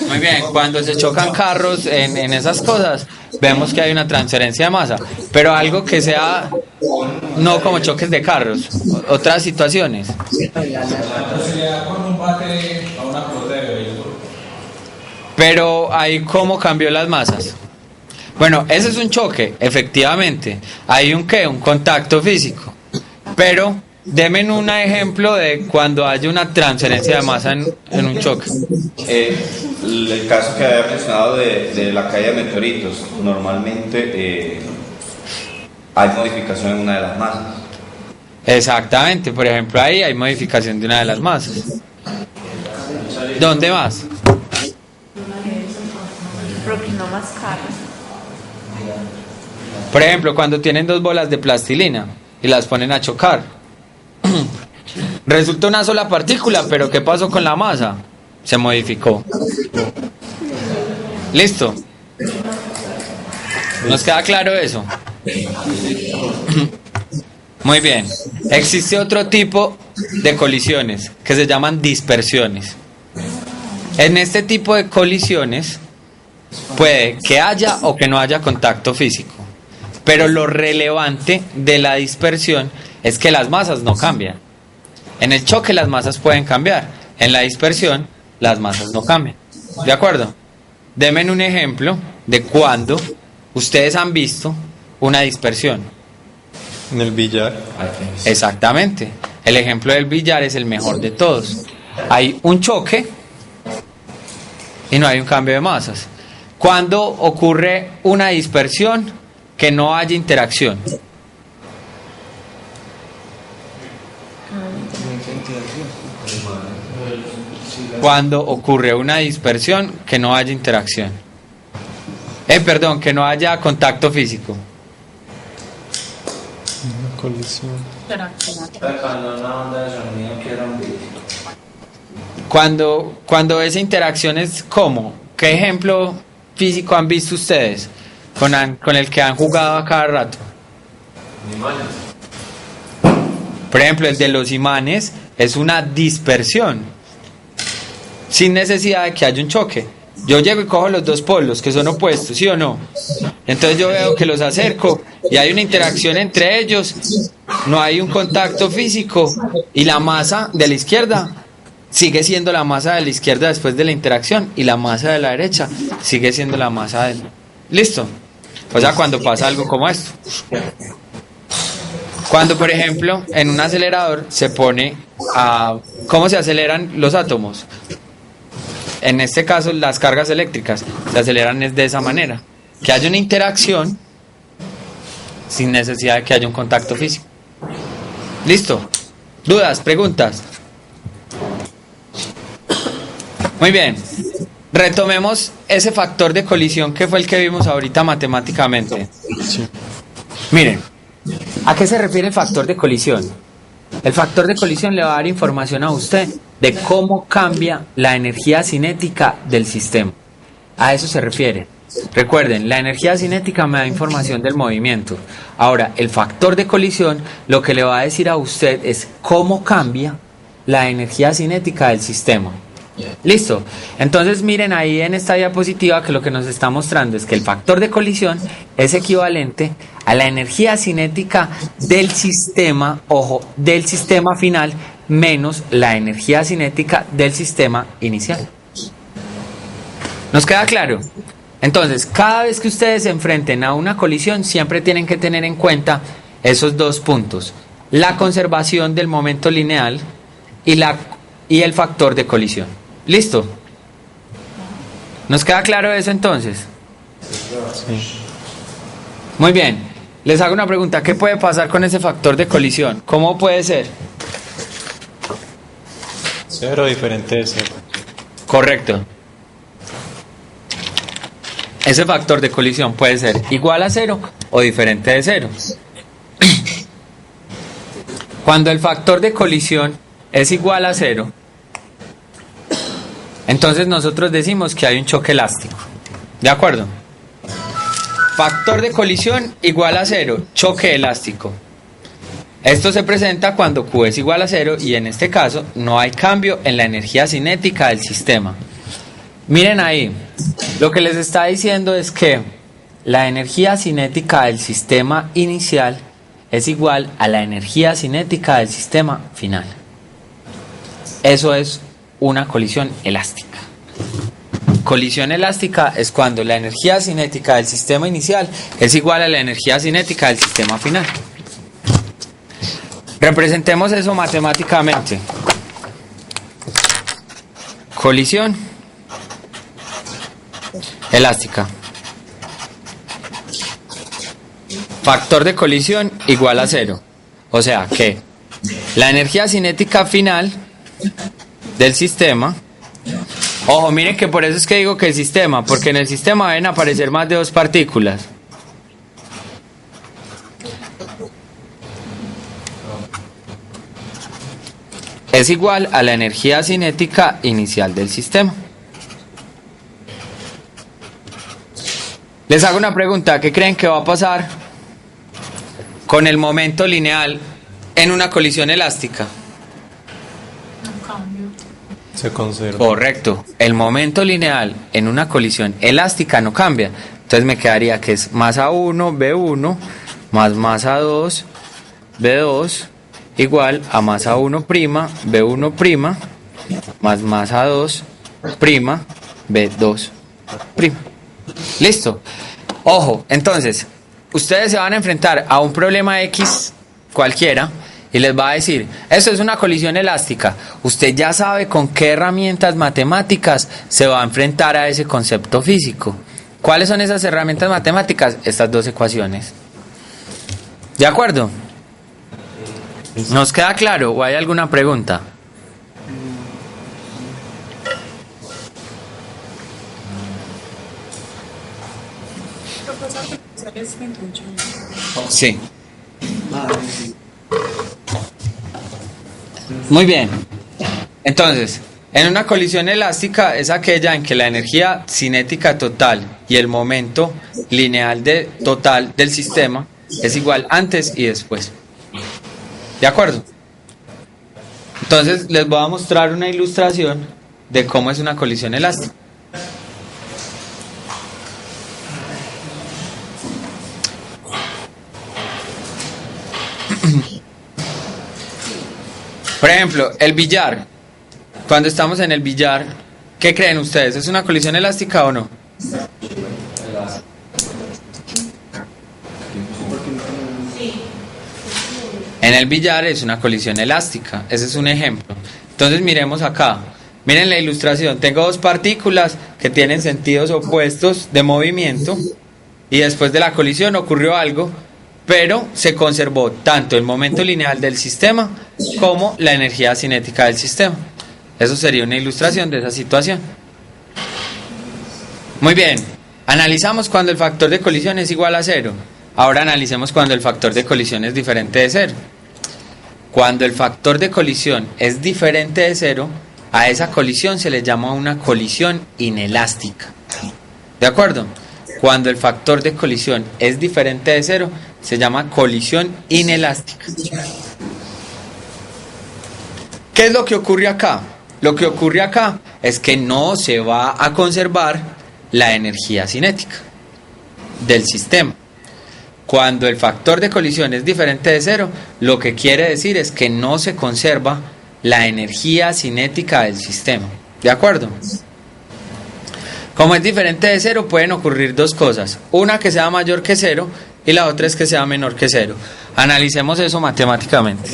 Muy bien, cuando se chocan carros en esas cosas, vemos que hay una transferencia de masa, pero algo que sea no como choques de carros, otras situaciones. Pero ahí cómo cambió las masas. Bueno, ese es un choque, efectivamente. Hay un qué, un contacto físico. Pero denme un ejemplo de cuando hay una transferencia de masa en un choque. El caso que había mencionado de la caída de meteoritos, normalmente hay modificación en una de las masas. Exactamente, por ejemplo, ahí hay modificación de una de las masas. ¿Dónde más? porque no más caro. Por ejemplo, cuando tienen dos bolas de plastilina y las ponen a chocar, resulta una sola partícula, pero ¿qué pasó con la masa? Se modificó. ¿Listo? ¿Nos queda claro eso? Muy bien. Existe otro tipo de colisiones que se llaman dispersiones. En este tipo de colisiones puede que haya o que no haya contacto físico, pero lo relevante de la dispersión es que las masas no cambian. En el choque las masas pueden cambiar, en la dispersión las masas no cambian. ¿De acuerdo? Denme un ejemplo de cuando ustedes han visto una dispersión. En el billar. Exactamente. El ejemplo del billar es el mejor de todos. Hay un choque y no hay un cambio de masas. Cuando ocurre una dispersión, que no haya interacción. Cuando ocurre una dispersión, que no haya interacción. Perdón, que no haya contacto físico. Una colisión. Cuando una onda de sonido quiera un vídeo. Cuando esa interacción es ¿cómo? ¿Qué ejemplo físico han visto ustedes con el que han jugado a cada rato? Por ejemplo, el de los imanes es una dispersión sin necesidad de que haya un choque. Yo llego y cojo los dos polos que son opuestos, ¿sí o no? Entonces yo veo que los acerco y hay una interacción entre ellos, no hay un contacto físico y la masa de la izquierda sigue siendo la masa de la izquierda después de la interacción y la masa de la derecha sigue siendo la masa de... ¿Listo? O sea, cuando pasa algo como esto. Cuando, por ejemplo, en un acelerador se pone a... ¿Cómo se aceleran los átomos? En este caso, las cargas eléctricas se aceleran de esa manera. Que haya una interacción sin necesidad de que haya un contacto físico. ¿Listo? ¿Dudas? ¿Preguntas? Muy bien. Retomemos ese factor de colisión que fue el que vimos ahorita matemáticamente. Sí. Miren, ¿a qué se refiere el factor de colisión? El factor de colisión le va a dar información a usted de cómo cambia la energía cinética del sistema. A eso se refiere. Recuerden, la energía cinética me da información del movimiento. Ahora, el factor de colisión lo que le va a decir a usted es cómo cambia la energía cinética del sistema. Listo. Entonces miren ahí en esta diapositiva que lo que nos está mostrando es que el factor de colisión es equivalente a la energía cinética del sistema, ojo, del sistema final menos la energía cinética del sistema inicial. ¿Nos queda claro? Entonces, cada vez que ustedes se enfrenten a una colisión, siempre tienen que tener en cuenta esos dos puntos: la conservación del momento lineal y el factor de colisión. ¿Listo? ¿Nos queda claro eso entonces? Sí. Muy bien. Les hago una pregunta. ¿Qué puede pasar con ese factor de colisión? ¿Cómo puede ser? 0 diferente de 0. Correcto. Ese factor de colisión puede ser igual a 0 o diferente de 0. Cuando el factor de colisión es igual a 0, entonces nosotros decimos que hay un choque elástico. ¿De acuerdo? Factor de colisión igual a 0, choque elástico. Esto se presenta cuando Q es igual a 0 y en este caso no hay cambio en la energía cinética del sistema. Miren ahí, lo que les está diciendo es que la energía cinética del sistema inicial es igual a la energía cinética del sistema final. Eso es una colisión elástica. Colisión elástica es cuando la energía cinética del sistema inicial es igual a la energía cinética del sistema final. Representemos eso matemáticamente. Colisión elástica. Factor de colisión igual a 0. O sea que la energía cinética final del sistema, ojo, miren que por eso es que digo que el sistema, porque en el sistema deben aparecer más de 2 partículas. Es igual a la energía cinética inicial del sistema. Les hago una pregunta: ¿qué creen que va a pasar con el momento lineal en una colisión elástica? Se conserva. Correcto. El momento lineal en una colisión elástica no cambia. Entonces me quedaría que es masa 1, B1, más masa 2, B2, igual a masa 1', B1', más masa 2', B2'. Listo. Ojo, entonces, ustedes se van a enfrentar a un problema X cualquiera y les va a decir, eso es una colisión elástica. Usted ya sabe con qué herramientas matemáticas se va a enfrentar a ese concepto físico. ¿Cuáles son esas herramientas matemáticas? Estas dos ecuaciones. ¿De acuerdo? ¿Nos queda claro o hay alguna pregunta? Sí. Muy bien. Entonces, en una colisión elástica es aquella en que la energía cinética total y el momento lineal total del sistema es igual antes y después. ¿De acuerdo? Entonces les voy a mostrar una ilustración de cómo es una colisión elástica. Por ejemplo, el billar. Cuando estamos en el billar, ¿qué creen ustedes? ¿Es una colisión elástica o no? En el billar es una colisión elástica. Ese es un ejemplo. Entonces miremos acá. Miren la ilustración. Tengo dos partículas que tienen sentidos opuestos de movimiento y después de la colisión ocurrió algo, pero se conservó tanto el momento lineal del sistema como la energía cinética del sistema. Eso sería una ilustración de esa situación. Muy bien, analizamos cuando el factor de colisión es igual a 0. Ahora analicemos cuando el factor de colisión es diferente de 0. Cuando el factor de colisión es diferente de 0, A esa colisión se le llama una colisión inelástica. ¿De acuerdo? Cuando el factor de colisión es diferente de cero, se llama colisión inelástica. ¿Qué es lo que ocurre acá? Lo que ocurre acá es que no se va a conservar la energía cinética del sistema. Cuando el factor de colisión es diferente de cero, lo que quiere decir es que no se conserva la energía cinética del sistema. ¿De acuerdo? Como es diferente de cero, pueden ocurrir dos cosas. Una que sea mayor que cero y la otra es que sea menor que cero. Analicemos eso matemáticamente.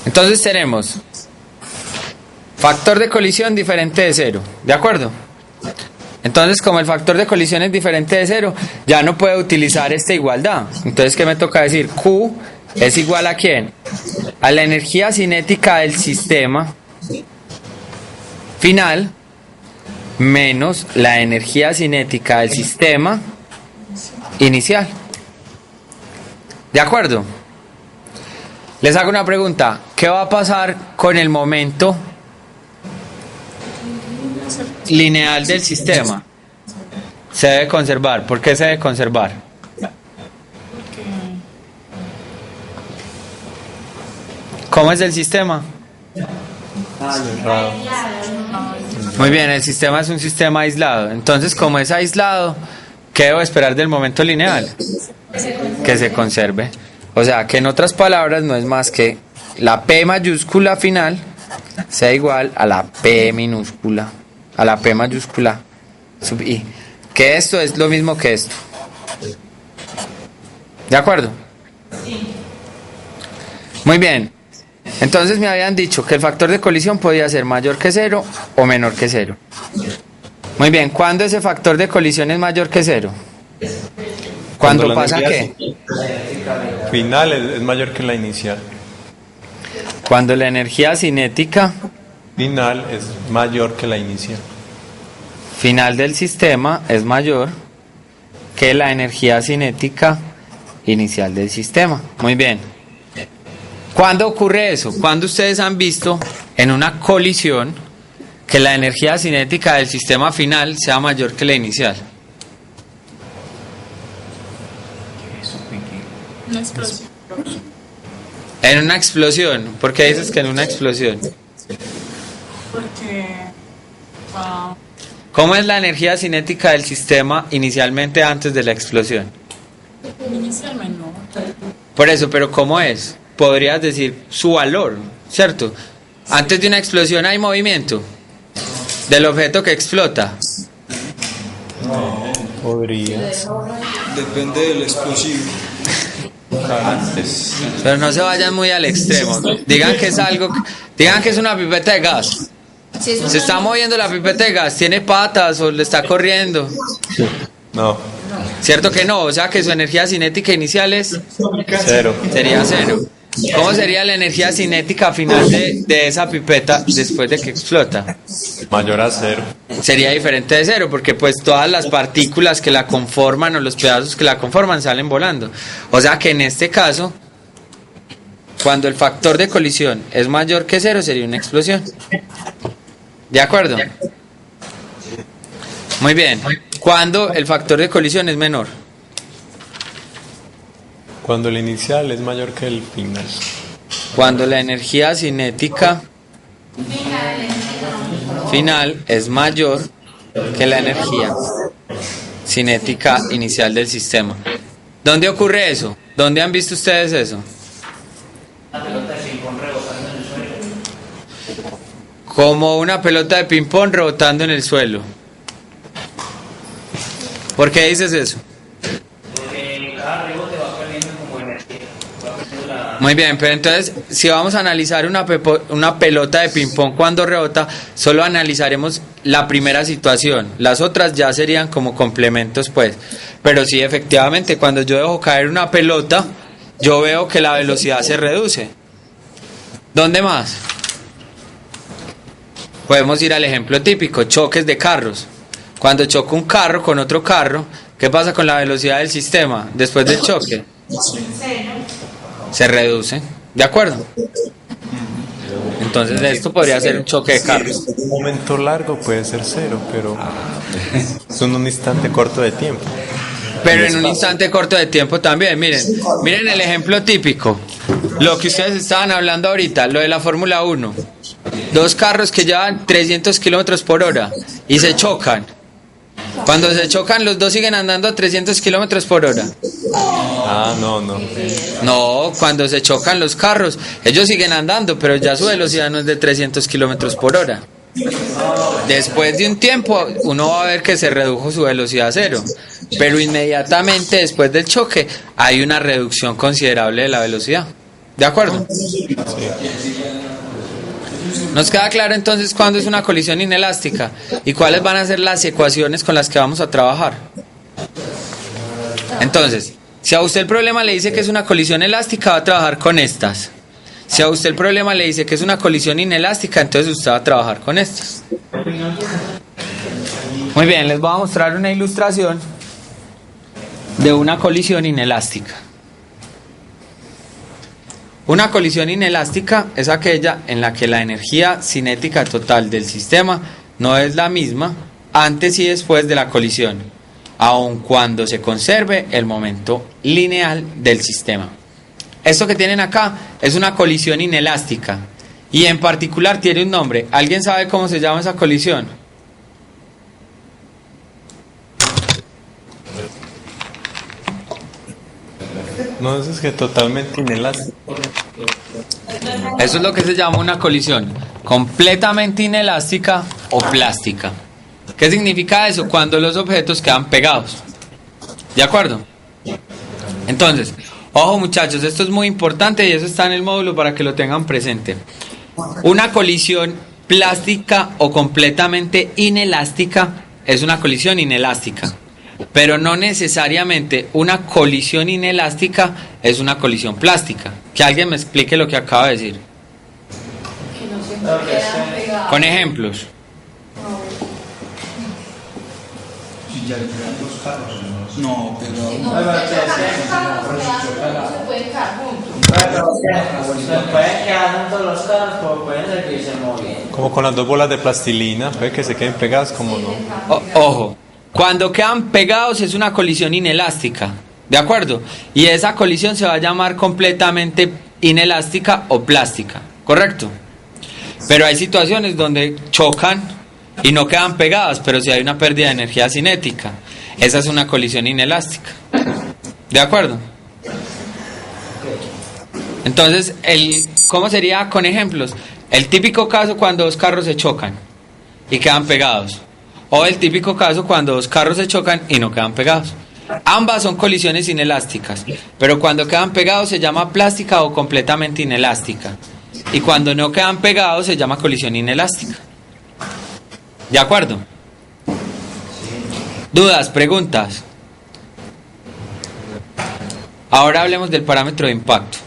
Entonces tenemos factor de colisión diferente de cero, ¿de acuerdo? Entonces, como el factor de colisión es diferente de cero, ya no puedo utilizar esta igualdad. Entonces, ¿qué me toca decir? Q es igual a ¿quién? A la energía cinética del sistema final menos la energía cinética del sistema inicial. ¿De acuerdo? Les hago una pregunta. ¿Qué va a pasar con el momento lineal del sistema? Se debe conservar. ¿Por qué se debe conservar? ¿Cómo es el sistema? Muy bien, el sistema es un sistema aislado. Entonces, como es aislado, ¿qué debo esperar del momento lineal? Que se conserve. O sea, que en otras palabras no es más que la P mayúscula final sea igual a la P minúscula, a la P mayúscula sub I. Que esto es lo mismo que esto. ¿De acuerdo? Muy bien. Entonces me habían dicho que el factor de colisión podía ser mayor que cero o menor que cero. Muy bien. ¿Cuándo ese factor de colisión es mayor que cero? ¿Cuándo pasa qué? Final es mayor que la inicial. Cuando la energía cinética Final es mayor que la inicial. final del sistema es mayor que la energía cinética inicial del sistema. Muy bien. ¿Cuándo ocurre eso? ¿Cuándo ustedes han visto en una colisión que la energía cinética del sistema final sea mayor que la inicial? Una explosión. En una explosión. ¿Por qué dices que en una explosión? Porque. ¿Cómo es la energía cinética del sistema inicialmente antes de la explosión? Inicialmente no. Por eso, pero ¿cómo es? Podrías decir su valor, ¿cierto? Antes de una explosión hay movimiento del objeto que explota. Podrías. Depende del explosivo. Antes. Pero no se vayan muy al extremo. Digan que es algo, digan que es una pipeta de gas. Se está moviendo la pipeta de gas, tiene patas o le está corriendo. No, ¿Cierto que no? O sea que su energía cinética inicial es cero. sería cero. ¿Cómo sería la energía cinética final de esa pipeta después de que explota? Mayor a cero. Sería diferente de cero, porque pues todas las partículas que la conforman o los pedazos que la conforman salen volando. O sea que en este caso, cuando el factor de colisión es mayor que cero, sería una explosión. ¿De acuerdo? Muy bien. Cuando el factor de colisión es menor. Cuando el inicial es mayor que el final. Cuando la energía cinética final es mayor que la energía cinética inicial del sistema. ¿Dónde ocurre eso? ¿Dónde han visto ustedes eso? Como una pelota de ping-pong rebotando en el suelo. ¿Por qué dices eso? Muy bien, pero entonces, si vamos a analizar una pelota de ping-pong cuando rebota, solo analizaremos la primera situación. Las otras ya serían como complementos, pues. Pero sí, efectivamente, cuando yo dejo caer una pelota, yo veo que la velocidad se reduce. ¿Dónde más? Podemos ir al ejemplo típico, choques de carros. Cuando choca un carro con otro carro, ¿qué pasa con la velocidad del sistema después del choque? Se reduce. ¿De acuerdo? Entonces esto podría ser un choque de carros. En un momento largo puede ser cero, pero es en un instante corto de tiempo. Pero en un instante corto de tiempo también. Miren el ejemplo típico. Lo que ustedes estaban hablando ahorita, lo de la Fórmula 1. Dos carros que llevan 300 kilómetros por hora y se chocan. Cuando se chocan, los dos siguen andando a 300 kilómetros por hora. No. No, cuando se chocan los carros, ellos siguen andando, pero ya su velocidad no es de 300 kilómetros por hora. Después de un tiempo, uno va a ver que se redujo su velocidad a cero, pero inmediatamente después del choque hay una reducción considerable de la velocidad. ¿De acuerdo? ¿Nos queda claro entonces cuándo es una colisión inelástica y cuáles van a ser las ecuaciones con las que vamos a trabajar? Entonces, si a usted el problema le dice que es una colisión elástica, va a trabajar con estas. Si a usted el problema le dice que es una colisión inelástica, entonces usted va a trabajar con estas. Muy bien, les voy a mostrar una ilustración de una colisión inelástica. Una colisión inelástica es aquella en la que la energía cinética total del sistema no es la misma antes y después de la colisión, aun cuando se conserve el momento lineal del sistema. Esto que tienen acá es una colisión inelástica y en particular tiene un nombre. ¿Alguien sabe cómo se llama esa colisión? No, eso es que totalmente inelástico. Eso es lo que se llama una colisión completamente inelástica o plástica. ¿Qué significa eso? Cuando los objetos quedan pegados. ¿De acuerdo? Entonces, ojo muchachos, esto es muy importante y eso está en el módulo para que lo tengan presente. Una colisión plástica o completamente inelástica es una colisión inelástica. Pero no necesariamente una colisión inelástica es una colisión plástica. Que alguien me explique lo que acaba de decir. Con ejemplos. No, pero Se pueden quedar juntos los carros, pero pueden seguirse moviendo. Como con las dos bolas de plastilina, puede que se queden pegadas, como no. Ojo, cuando quedan pegados es una colisión inelástica, ¿de acuerdo? Y esa colisión se va a llamar completamente inelástica o plástica, ¿correcto? Pero hay situaciones donde chocan y no quedan pegadas, pero si hay una pérdida de energía cinética, esa es una colisión inelástica, ¿de acuerdo? Entonces, ¿cómo sería con ejemplos? El típico caso cuando dos carros se chocan y quedan pegados. O el típico caso cuando dos carros se chocan y no quedan pegados. Ambas son colisiones inelásticas, pero cuando quedan pegados se llama plástica o completamente inelástica. Y cuando no quedan pegados se llama colisión inelástica. ¿De acuerdo? ¿Dudas? ¿Preguntas? Ahora hablemos del parámetro de impacto.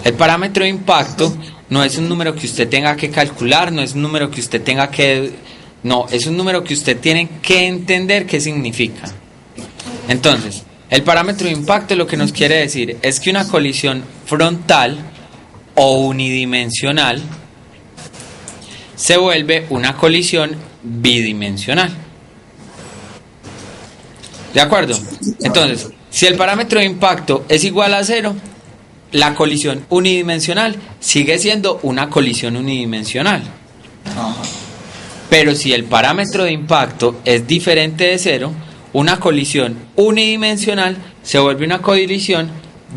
El parámetro de impacto no es un número que usted tenga que calcular, no es un número que usted tenga que... No, es un número que usted tiene que entender qué significa. Entonces, el parámetro de impacto lo que nos quiere decir es que una colisión frontal o unidimensional se vuelve una colisión bidimensional. ¿De acuerdo? Entonces, si el parámetro de impacto es igual a 0, la colisión unidimensional sigue siendo una colisión unidimensional. Pero si el parámetro de impacto es diferente de 0, una colisión unidimensional se vuelve una colisión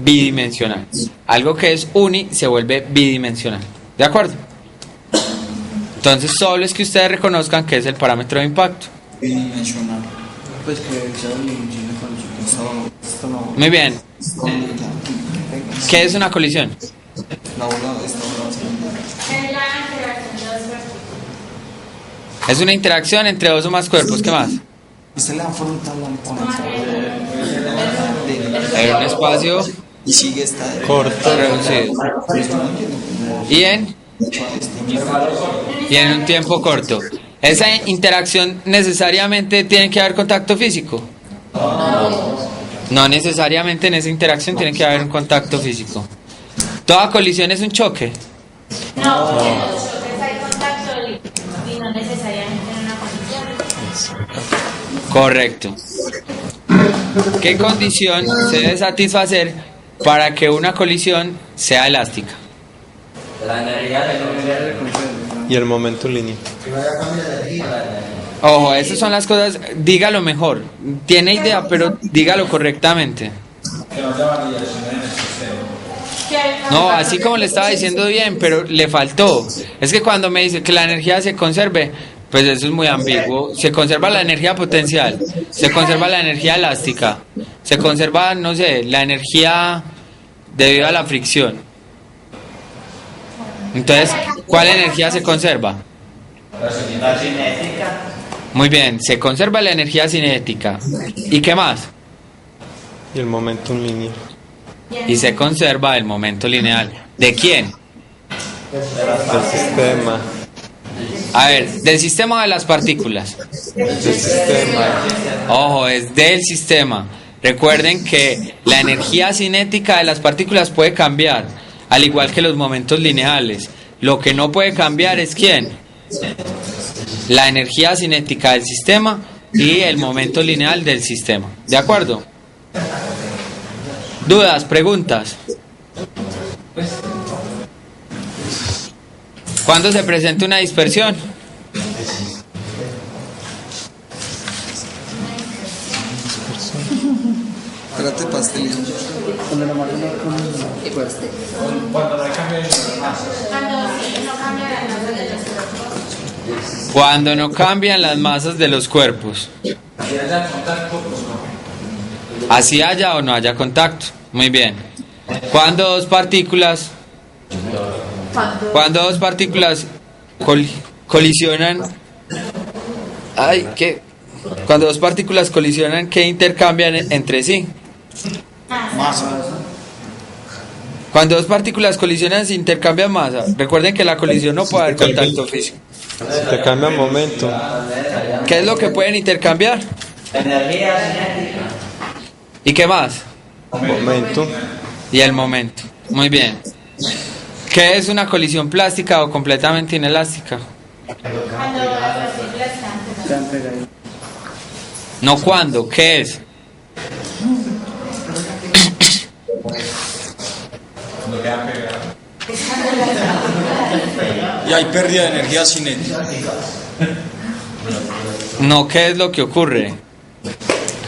bidimensional. Algo que es uni se vuelve bidimensional. ¿De acuerdo? Entonces solo es que ustedes reconozcan que es el parámetro de impacto. bidimensional. Pues que sea bidimensional con esto no. Muy bien. ¿Qué es una colisión? La bola, esta bola se Es una interacción entre dos o más cuerpos. ¿Qué más? Usted le da frontal con En un espacio y sigue esta de Corto. reducido. Y en un tiempo corto. ¿Esa interacción necesariamente tiene que haber contacto físico? No necesariamente en esa interacción tiene que haber un contacto físico. ¿Toda colisión es un choque? No, en los choques hay contacto y no necesariamente en una colisión. Correcto. ¿Qué condición se debe satisfacer para que una colisión sea elástica? La energía de Y el momento lineal. Ojo, esas son las cosas, dígalo mejor. Tiene idea, pero dígalo correctamente. No, así como le estaba diciendo bien, pero le faltó. Es que cuando me dice que la energía se conserve, pues eso es muy ambiguo. Se conserva la energía potencial, se conserva la energía elástica, se conserva, no sé, la energía debido a la fricción. Entonces, ¿cuál energía se conserva? la cinética. Muy bien, se conserva la energía cinética. ¿Y qué más? Y el momento lineal. Y se conserva el momento lineal. ¿De quién? Del sistema. A ver, del sistema o de las partículas. Del sistema. Ojo, es del sistema. Recuerden que la energía cinética de las partículas puede cambiar, al igual que los momentos lineales. Lo que no puede cambiar es ¿quién? La energía cinética del sistema y el momento lineal del sistema. ¿De acuerdo? ¿Dudas? ¿Preguntas? ¿Cuándo se presenta una dispersión? Espérate, pastelito. Cuando la máquina Cuando no cambia la masa de los cuerpos. Cuando no cambian las masas de los cuerpos. Así haya o no haya contacto. Muy bien. Cuando dos partículas colisionan. Ay, ¿qué? Cuando dos partículas colisionan, ¿qué intercambian entre sí? Cuando dos partículas colisionan, se intercambian masa. Recuerden que la colisión no puede haber contacto físico. Te cambia momento. ¿Qué es lo que pueden intercambiar? Energía cinética. ¿Y qué más? Momento. Y el momento. Muy bien. ¿Qué es una colisión plástica o completamente inelástica? Cuando las partículas están pegadas. No cuándo, ¿qué es? Y hay pérdida de energía cinética. No, ¿qué es lo que ocurre?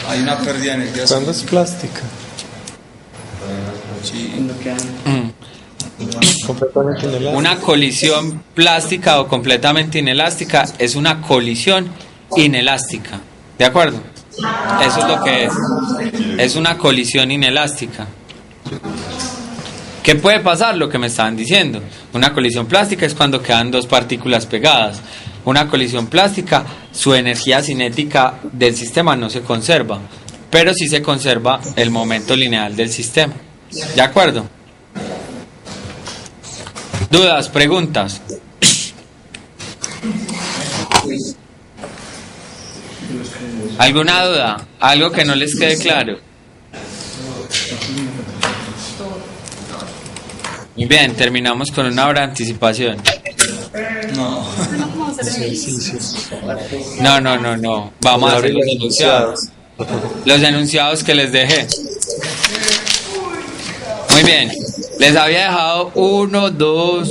Hay una pérdida de energía ¿Cuándo cinética. es plástica? Sí. Completamente inelástica. Una colisión plástica o completamente inelástica es una colisión inelástica. ¿De acuerdo? Eso es lo que es. Es una colisión inelástica. ¿Qué puede pasar? Lo que me estaban diciendo. Una colisión plástica es cuando quedan dos partículas pegadas. Una colisión plástica, su energía cinética del sistema no se conserva, pero sí se conserva el momento lineal del sistema. ¿De acuerdo? ¿Dudas? ¿Preguntas? ¿Alguna duda? ¿Algo que no les quede claro? Muy bien, terminamos con una hora de anticipación. No. No. Vamos a hacer los enunciados. Los enunciados que les dejé. Muy bien. Les había dejado 1, 2.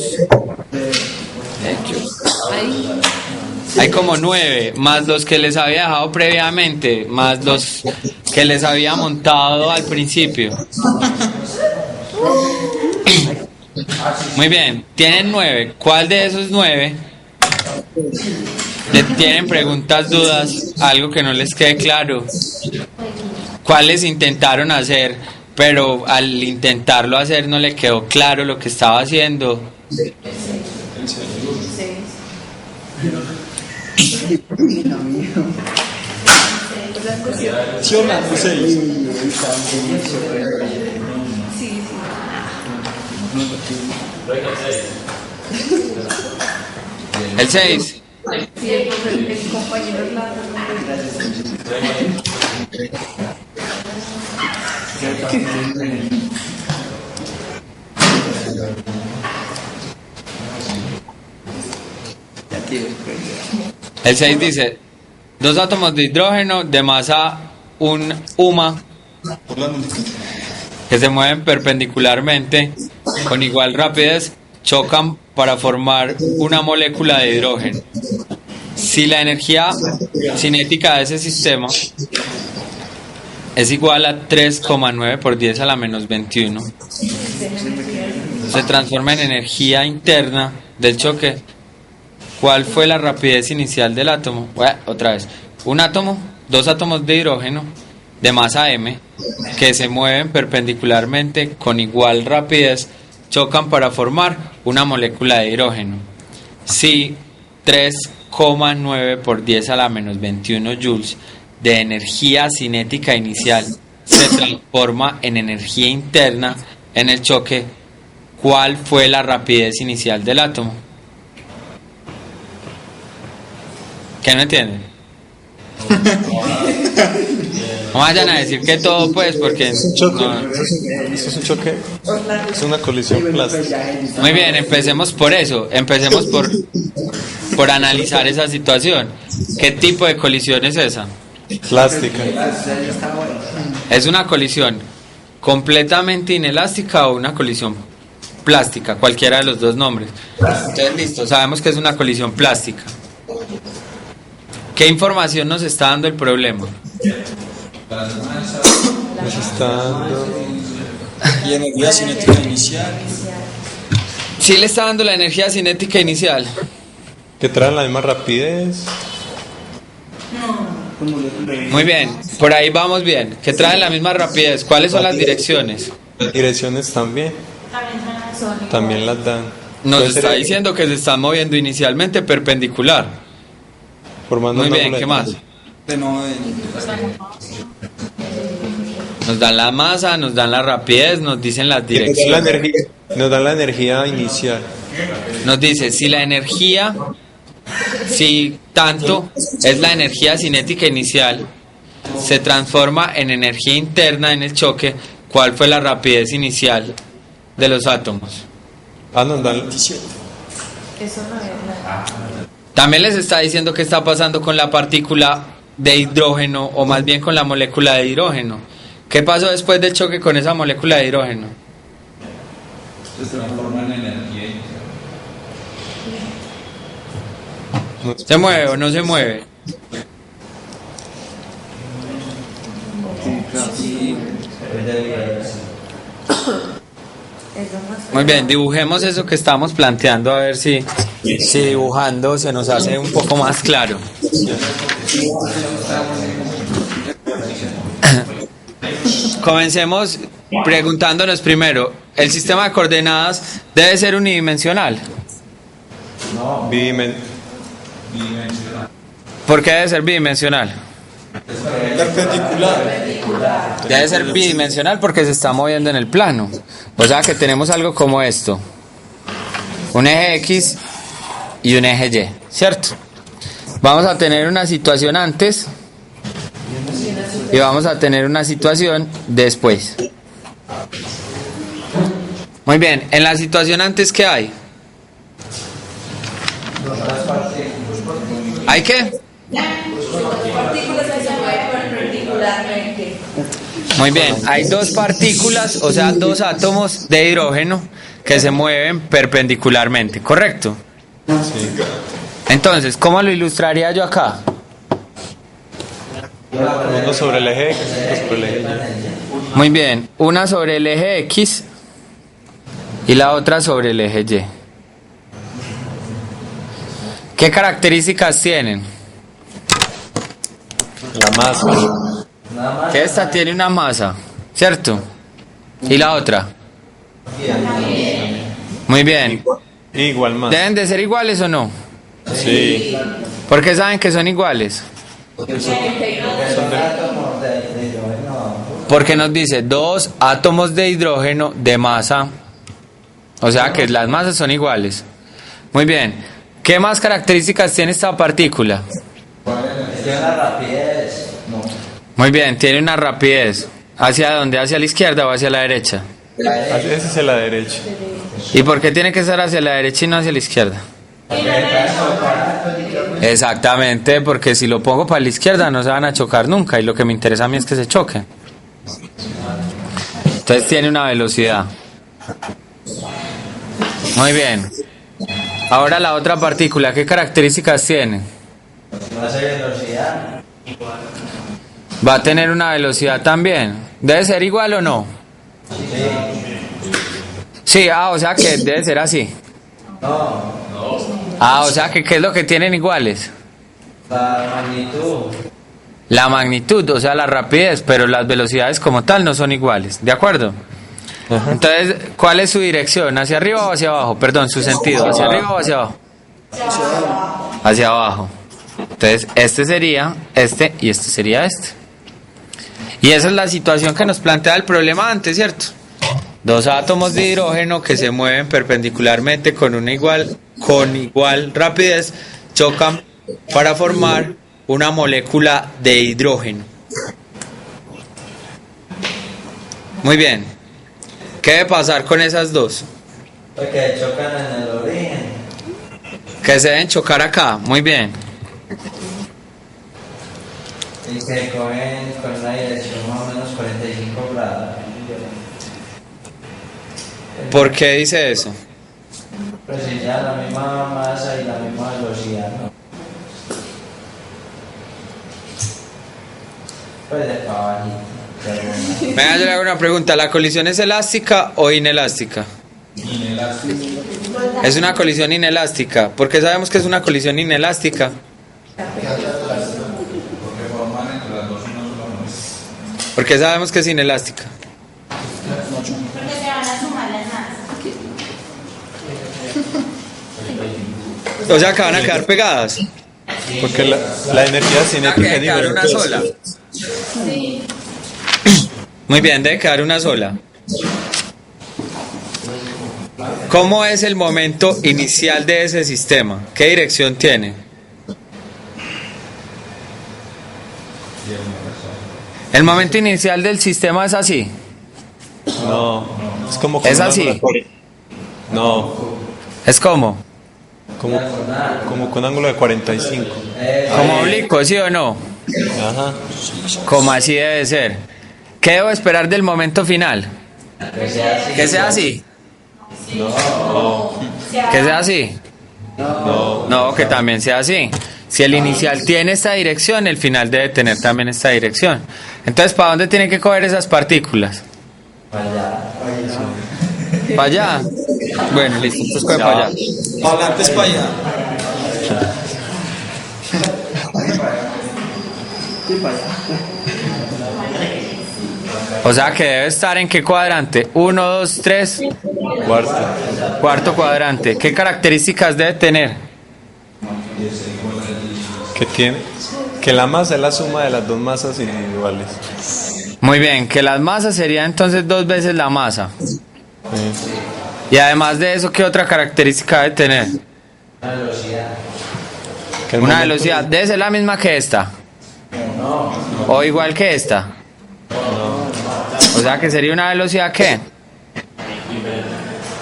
Hay como 9, más los que les había dejado previamente, más los que les había montado al principio. Muy bien, tienen 9. ¿Cuál de esos 9 tienen preguntas, dudas, algo que no les quede claro? ¿Cuáles intentaron hacer, pero al intentarlo hacer no le quedó claro lo que estaba haciendo? El 6. Sí, el compañero Orlando. El 6 dice, dos átomos de hidrógeno de masa un UMA que se mueven perpendicularmente con igual rapidez chocan para formar una molécula de hidrógeno. Si la energía cinética de ese sistema es igual a 3,9 por 10 a la menos 21, se transforma en energía interna del choque. ¿Cuál fue la rapidez inicial del átomo? Bueno, otra vez. Un átomo, dos átomos de hidrógeno de masa m que se mueven perpendicularmente con igual rapidez chocan para formar una molécula de hidrógeno. Si 3,9 por 10 a la menos 21 joules de energía cinética inicial se transforma en energía interna en el choque, ¿cuál fue la rapidez inicial del átomo? ¿Qué no entienden? No vayan a decir que todo, pues, porque... Choque. No. ¿Eso es un choque? Es una colisión plástica. Muy bien, empecemos por eso. Empecemos por analizar esa situación. ¿Qué tipo de colisión es esa? Plástica. ¿Es una colisión completamente inelástica o una colisión plástica? Cualquiera de los dos nombres. Entonces, listo, sabemos que es una colisión plástica. ¿Qué información nos está dando el problema? Nos está dando... Y energía cinética inicial. Sí le está dando la energía cinética inicial. que traen la misma rapidez. Muy bien, por ahí vamos bien. Que traen la misma rapidez. ¿Cuáles son las direcciones? Direcciones también. También las dan. Nos Puede está ser diciendo que se están moviendo inicialmente perpendicular. formando Muy una bien, bola ¿qué de más? Nos dan la masa, nos dan la rapidez, nos dicen las que nos dan la direcciones. energía, nos dan la energía inicial. Nos dice si la energía, si tanto es la energía cinética inicial, se transforma en energía interna en el choque, ¿cuál fue la rapidez inicial de los átomos? Nos dan Eso no es nada. También les está diciendo qué está pasando con la partícula de hidrógeno, o más bien con la molécula de hidrógeno. ¿Qué pasó después del choque con esa molécula de hidrógeno? Se transforma en energía. ¿Se mueve o no se mueve? Muy bien, dibujemos eso que estamos planteando, a ver si dibujando se nos hace un poco más claro. Comencemos preguntándonos primero, ¿el sistema de coordenadas debe ser unidimensional? bidimen- ¿Por qué debe ser bidimensional? Perpendicular. Debe ser bidimensional porque se está moviendo en el plano. O sea que tenemos algo como esto. Un eje X y un eje Y, ¿cierto? Vamos a tener una situación antes y vamos a tener una situación después. Muy bien, en la situación antes, ¿qué hay? ¿Hay qué? Partículas que se mueven perpendicularmente. Muy bien, hay dos partículas, o sea, dos átomos de hidrógeno que se mueven perpendicularmente, ¿correcto? sí. Entonces, ¿cómo lo ilustraría yo acá? Uno sobre el eje X, otro sobre el eje Y. Muy bien, una sobre el eje X y la otra sobre el eje Y. ¿Qué características tienen? La masa. Que esta tiene una masa, ¿cierto? ¿Y la otra? Muy bien. Igual más. ¿Deben de ser iguales o no? Sí. ¿Por qué saben que son iguales? Porque nos dice dos átomos de hidrógeno de masa, o sea que las masas son iguales. Muy bien, ¿Qué más características tiene esta partícula? Tiene una rapidez. Muy bien, tiene una rapidez. ¿Hacia dónde? ¿Hacia la izquierda o hacia la derecha? Ese es hacia la derecha. ¿Y por qué tiene que ser hacia la derecha y no hacia la izquierda? Exactamente, porque si lo pongo para la izquierda no se van a chocar nunca y lo que me interesa a mí es que se choquen. Entonces tiene una velocidad. Muy bien. Ahora la otra partícula, ¿qué características tiene? No hace velocidad. Va a tener una velocidad también. ¿Debe ser igual o no? Sí, o sea que debe ser así. No. O sea que ¿qué es lo que tienen iguales? La magnitud. La magnitud, o sea la rapidez, pero las velocidades como tal no son iguales, ¿de acuerdo? Entonces, ¿cuál es su dirección? ¿Hacia arriba o hacia abajo? Perdón, su sentido, ¿hacia arriba o hacia abajo? Hacia abajo. Entonces, este sería este y este sería este. Y esa es la situación que nos plantea el problema antes, ¿cierto? Dos átomos de hidrógeno que se mueven perpendicularmente con igual rapidez chocan para formar una molécula de hidrógeno. Muy bien. ¿Qué debe pasar con esas dos? Porque chocan en el origen. Que se deben chocar acá. Muy bien. Y que cogen con una dirección más o menos 45 grados. ¿Por qué dice eso? Pues si ya la misma masa y la misma velocidad, ¿no? Pues de caballito. Venga, yo le hago una pregunta. ¿La colisión es elástica o inelástica? Inelástico. Es una colisión inelástica. ¿Por qué sabemos que es una colisión inelástica? Porque forman entre las dos una sola masa. ¿Por qué sabemos que es inelástica? Porque se van a sumar las masas. O sea, que van a quedar pegadas. Porque la energía cinética Debe es quedar una diferente. sola. Muy bien, debe quedar una sola. ¿Cómo es el momento inicial de ese sistema? ¿Qué dirección tiene? El momento inicial del sistema es así. No, es como con ¿Es un así? ángulo de No, ¿Es como? como con ángulo de 45. ¿Como oblicuo, sí o no? Ajá. Como así debe ser. ¿Qué debo esperar del momento final? Que sea así. Que sea así. No, que también sea así. Si el inicial tiene esta dirección, el final debe tener también esta dirección. Entonces, ¿para dónde tienen que coger esas partículas? ¿Para allá? Bueno, listo, entonces coge para allá. Para adelante es para allá. O sea que debe estar en qué cuadrante? 1, 2, 3. Cuarto cuadrante. ¿Qué características debe tener? Que la masa es la suma de las dos masas individuales. Muy bien, que las masas serían entonces 2 veces la masa. Y además de eso, ¿qué otra característica debe tener? Una velocidad. ¿Debe ser la misma que esta? ¿O igual que esta? O sea que sería una velocidad ¿qué?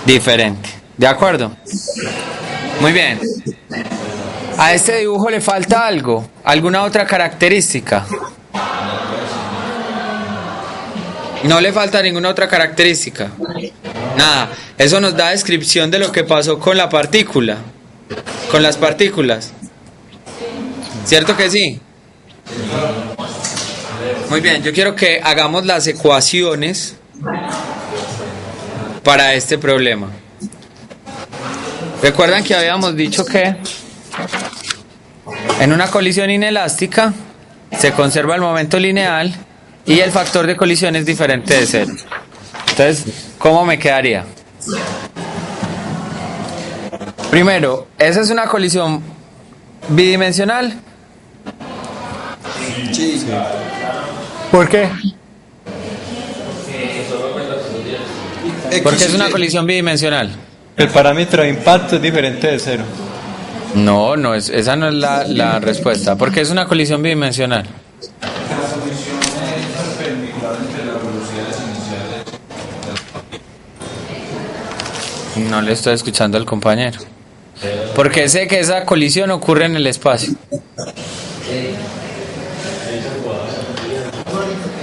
Diferente. ¿De acuerdo? Muy bien. A este dibujo le falta algo. ¿Alguna otra característica? No le falta ninguna otra característica. Nada. Eso nos da descripción de lo que pasó con la partícula. Con las partículas. ¿Cierto que sí? Muy bien, yo quiero que hagamos las ecuaciones para este problema. ¿Recuerdan que habíamos dicho que en una colisión inelástica se conserva el momento lineal y el factor de colisión es diferente de cero? Entonces, ¿cómo me quedaría? Primero, ¿esa es una colisión bidimensional? Sí. ¿Por qué? Porque es una colisión bidimensional. El parámetro de impacto es diferente de cero. No, no es, esa no es la respuesta, porque es una colisión bidimensional. La solución es perpendicular entre las velocidades iniciales. No le estoy escuchando al compañero. Porque sé que esa colisión ocurre en el espacio.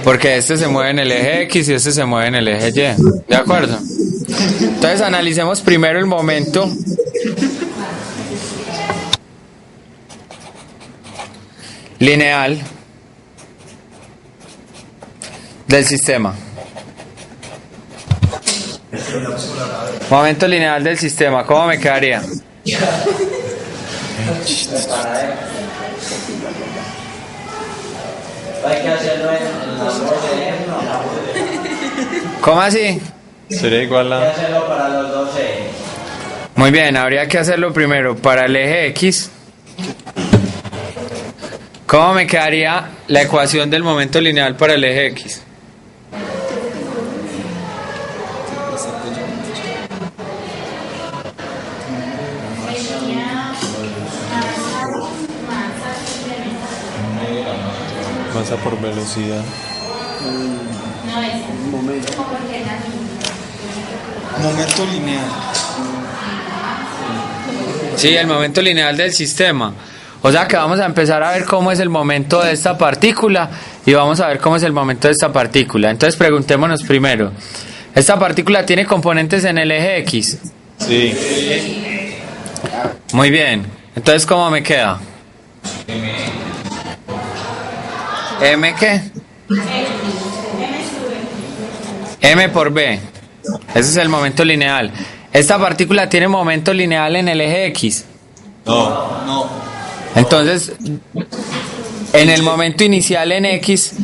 Porque este se mueve en el eje X y este se mueve en el eje Y. ¿De acuerdo? Entonces analicemos primero el momento lineal del sistema. Momento lineal del sistema, ¿cómo me quedaría? Hay que hacerlo en los dos ejes, ¿no? ¿Cómo así? Sería igual Hay que a... hacerlo para los dos ejes. Muy bien, habría que hacerlo primero para el eje X. ¿Cómo me quedaría la ecuación del momento lineal para el eje X? Masa por velocidad. Momento lineal. Sí, el momento lineal del sistema. O sea que vamos a empezar a ver cómo es el momento de esta partícula y vamos a ver cómo es el momento de esta partícula. Entonces preguntémonos primero, ¿esta partícula tiene componentes en el eje X? Sí. Muy bien. Entonces, ¿cómo me queda? ¿M qué? M por B. Ese es el momento lineal. ¿Esta partícula tiene momento lineal en el eje X? No. No. Entonces, en el momento inicial en X,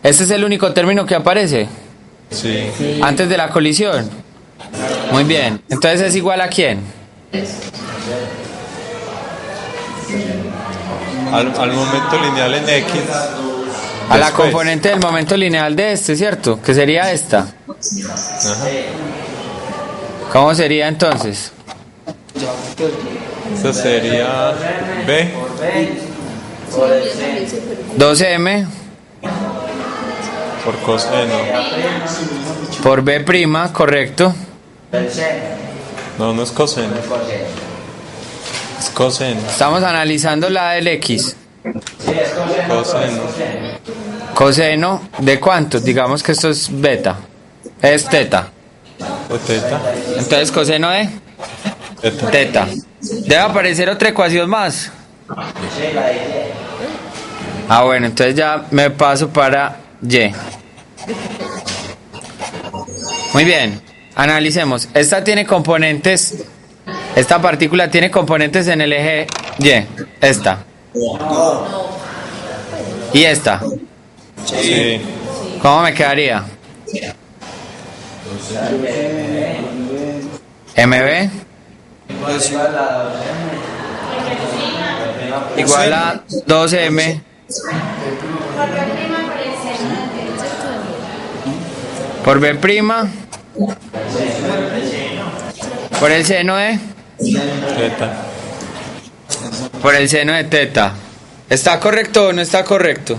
¿este es el único término que aparece? Sí. Antes de la colisión. Muy bien. Entonces, ¿es igual a quién? Al momento lineal en X. A la Después. componente del momento lineal de este, ¿cierto? Que sería esta. Ajá. ¿Cómo sería entonces? Eso sería B. Por B, por el C. 2M Por coseno. por B', correcto. El C, No, no es coseno. el coseno. Es coseno. Estamos analizando la del X. Sí, es coseno. Coseno. Coseno de cuánto? Digamos que esto es beta. Es teta. O teta. Entonces, coseno de Teta. teta. Debe aparecer otra ecuación más. Sí, la de Y. Ah, bueno, entonces ya me paso para Y. Muy bien, analicemos. Esta tiene componentes, esta partícula tiene componentes en el eje Y. Esta. Y esta. Sí. ¿Cómo me quedaría? MB igual a 2M por B' por el seno de Teta. por el seno de teta. ¿Está correcto o no está correcto?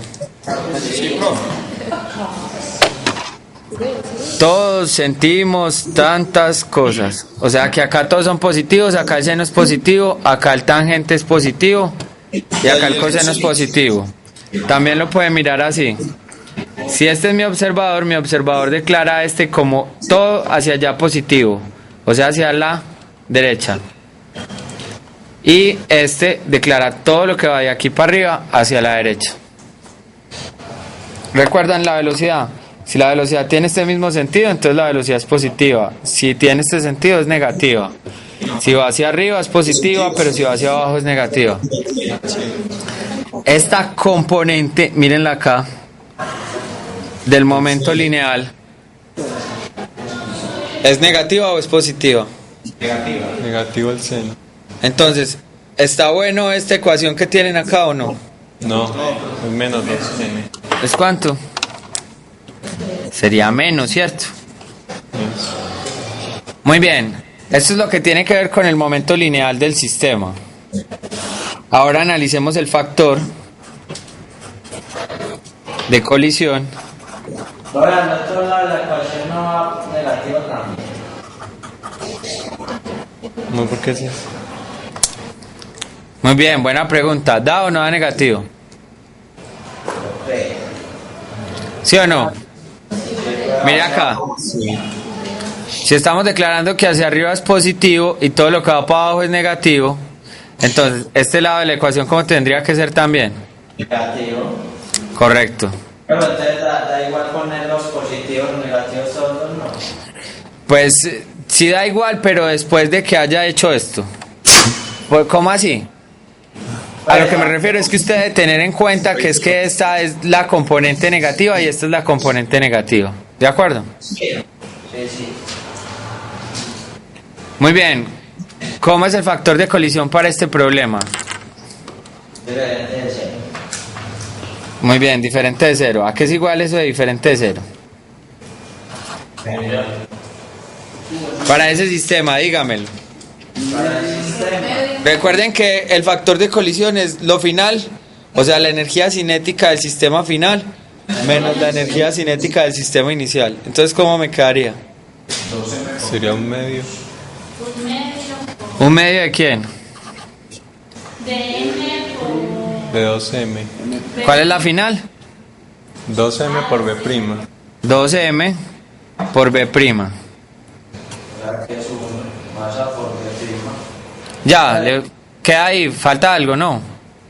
Todos sentimos tantas cosas. O sea que acá todos son positivos, acá el seno es positivo, acá el tangente es positivo y acá el coseno es positivo. También lo pueden mirar así. Si este es mi observador declara este como todo hacia allá positivo, o sea hacia la derecha. Y este declara todo lo que va de aquí para arriba hacia la derecha. ¿Recuerdan la velocidad? Si la velocidad tiene este mismo sentido, entonces la velocidad es positiva. Si tiene este sentido, es negativa. Si va hacia arriba, es positiva, pero si va hacia abajo, es negativa. Esta componente, mírenla acá, del momento lineal, ¿es negativa o es positiva? Negativo el seno. Entonces, ¿está bueno esta ecuación que tienen acá o no? No, es menos 2n. ¿Es cuánto? Sería menos, ¿cierto? Muy bien. Esto es lo que tiene que ver con el momento lineal del sistema. Ahora analicemos el factor de colisión. Ahora, al otro lado la ecuación no va negativo también. No, ¿por qué sí? Muy bien, buena pregunta. ¿Da o no da negativo? ¿Sí o no? Mira acá. Si estamos declarando que hacia arriba es positivo y todo lo que va para abajo es negativo, entonces este lado de la ecuación, ¿cómo tendría que ser también? Negativo. Correcto. Pero entonces da igual poner los positivos, los negativos solos, ¿no? Pues sí da igual, pero después de que haya hecho esto. Pues, ¿cómo así? A lo que me refiero es que usted debe tener en cuenta que es que esta es la componente negativa y esta es la componente negativa. ¿De acuerdo? Sí. Muy bien. ¿Cómo es el factor de colisión para este problema? Diferente de cero. Muy bien, diferente de cero. ¿A qué es igual eso de diferente de cero? Para ese sistema, dígamelo. Para el sistema. Recuerden que el factor de colisión es lo final, o sea, la energía cinética del sistema final menos la energía cinética del sistema inicial. Entonces, ¿cómo me quedaría? Sería un medio. ¿Un medio de quién? De M por... De 2m. ¿Cuál es la final? 2m por b'. 12m por b'. Ya que es un masa por prima. Ya, le queda ahí, falta algo, ¿no?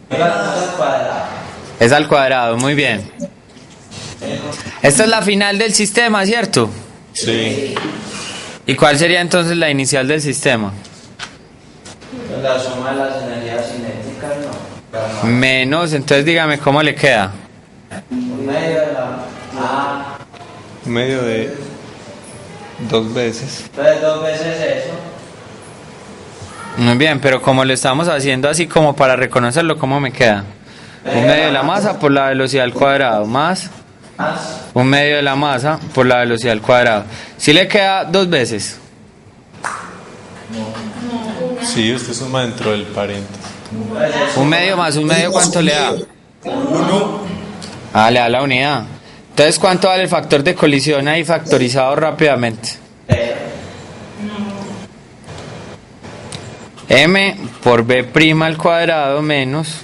La masa cuadrada. Es al cuadrado, muy bien. Esta es la final del sistema, ¿cierto? Sí. ¿Y cuál sería entonces la inicial del sistema? La suma de las energías cinéticas, no. Pero no. Menos, entonces dígame cómo le queda. Un medio de la... Ah, Medio de 2 veces. entonces 2 veces eso. Muy bien, pero como lo estamos haciendo así como para reconocerlo, ¿cómo me queda? Un medio de la masa por la velocidad al cuadrado, más Más. un medio de la masa por la velocidad al cuadrado. ¿Sí le queda 2 veces? Sí, usted suma dentro del paréntesis. Un medio más un medio, ¿cuánto le da? 1. Ah, le da la unidad. Entonces, ¿cuánto vale el factor de colisión ahí factorizado rápidamente? M por b' al cuadrado menos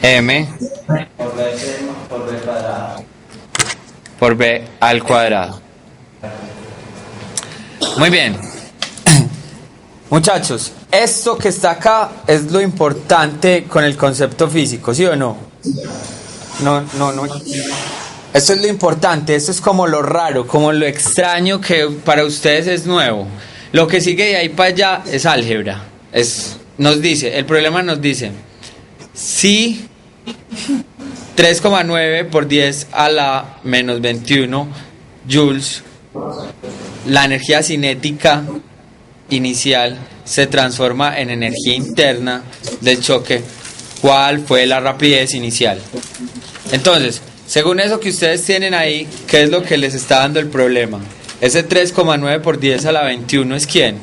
M Por B cuadrado. por b al cuadrado. Muy bien. Muchachos, esto que está acá es lo importante con el concepto físico, ¿sí o no? No. Esto es lo importante, esto es como lo raro, como lo extraño que para ustedes es nuevo. Lo que sigue de ahí para allá es álgebra. Nos dice, el problema nos dice, si 3,9 por 10 a la menos 21 joules, la energía cinética inicial se transforma en energía interna del choque, ¿cuál fue la rapidez inicial? Entonces, según eso que ustedes tienen ahí, ¿qué es lo que les está dando el problema? Ese 3,9 por 10 a la 21 es ¿quién?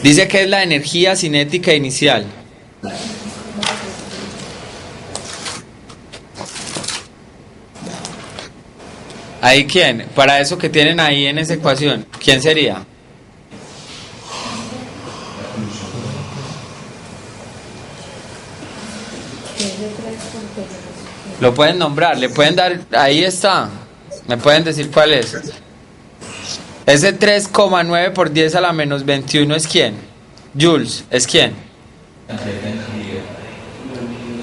Dice que es la energía cinética inicial. ¿Ahí quién? Para eso que tienen ahí en esa ecuación, ¿quién sería? Lo pueden nombrar, le pueden dar, ahí está, me pueden decir cuál es. Ese 3,9 por 10 a la menos 21 es quién? Joules, ¿es quién?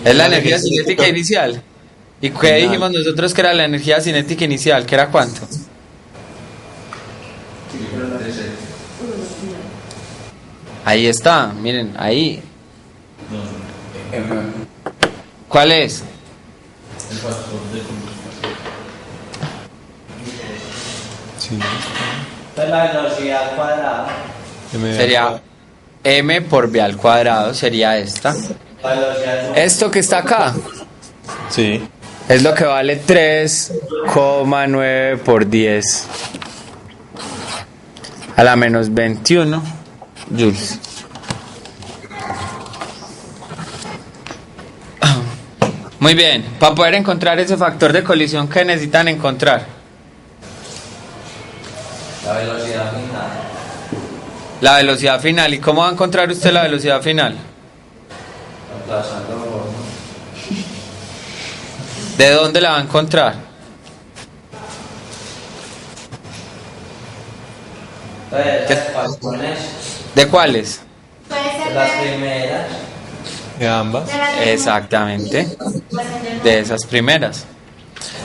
Es la energía cinética inicial. ¿Y qué dijimos nosotros que era la energía cinética inicial? ¿Que era cuánto? Ahí está, miren, ahí. ¿Cuál es? Sí. Entonces la velocidad al cuadrado. Sería m por b al cuadrado, sería esta. La velocidad Esto que está acá Sí. es lo que vale 3,9 por 10 a la menos 21 Jules. Muy bien, para poder encontrar ese factor de colisión, ¿qué necesitan encontrar? La velocidad final. La velocidad final. ¿Y cómo va a encontrar usted la velocidad final? Aplazando. ¿De dónde la va a encontrar? Pues, las ecuaciones ¿De cuáles? Puede de ser las primeras. De ambas. de las Exactamente, Puede ser del de esas primeras.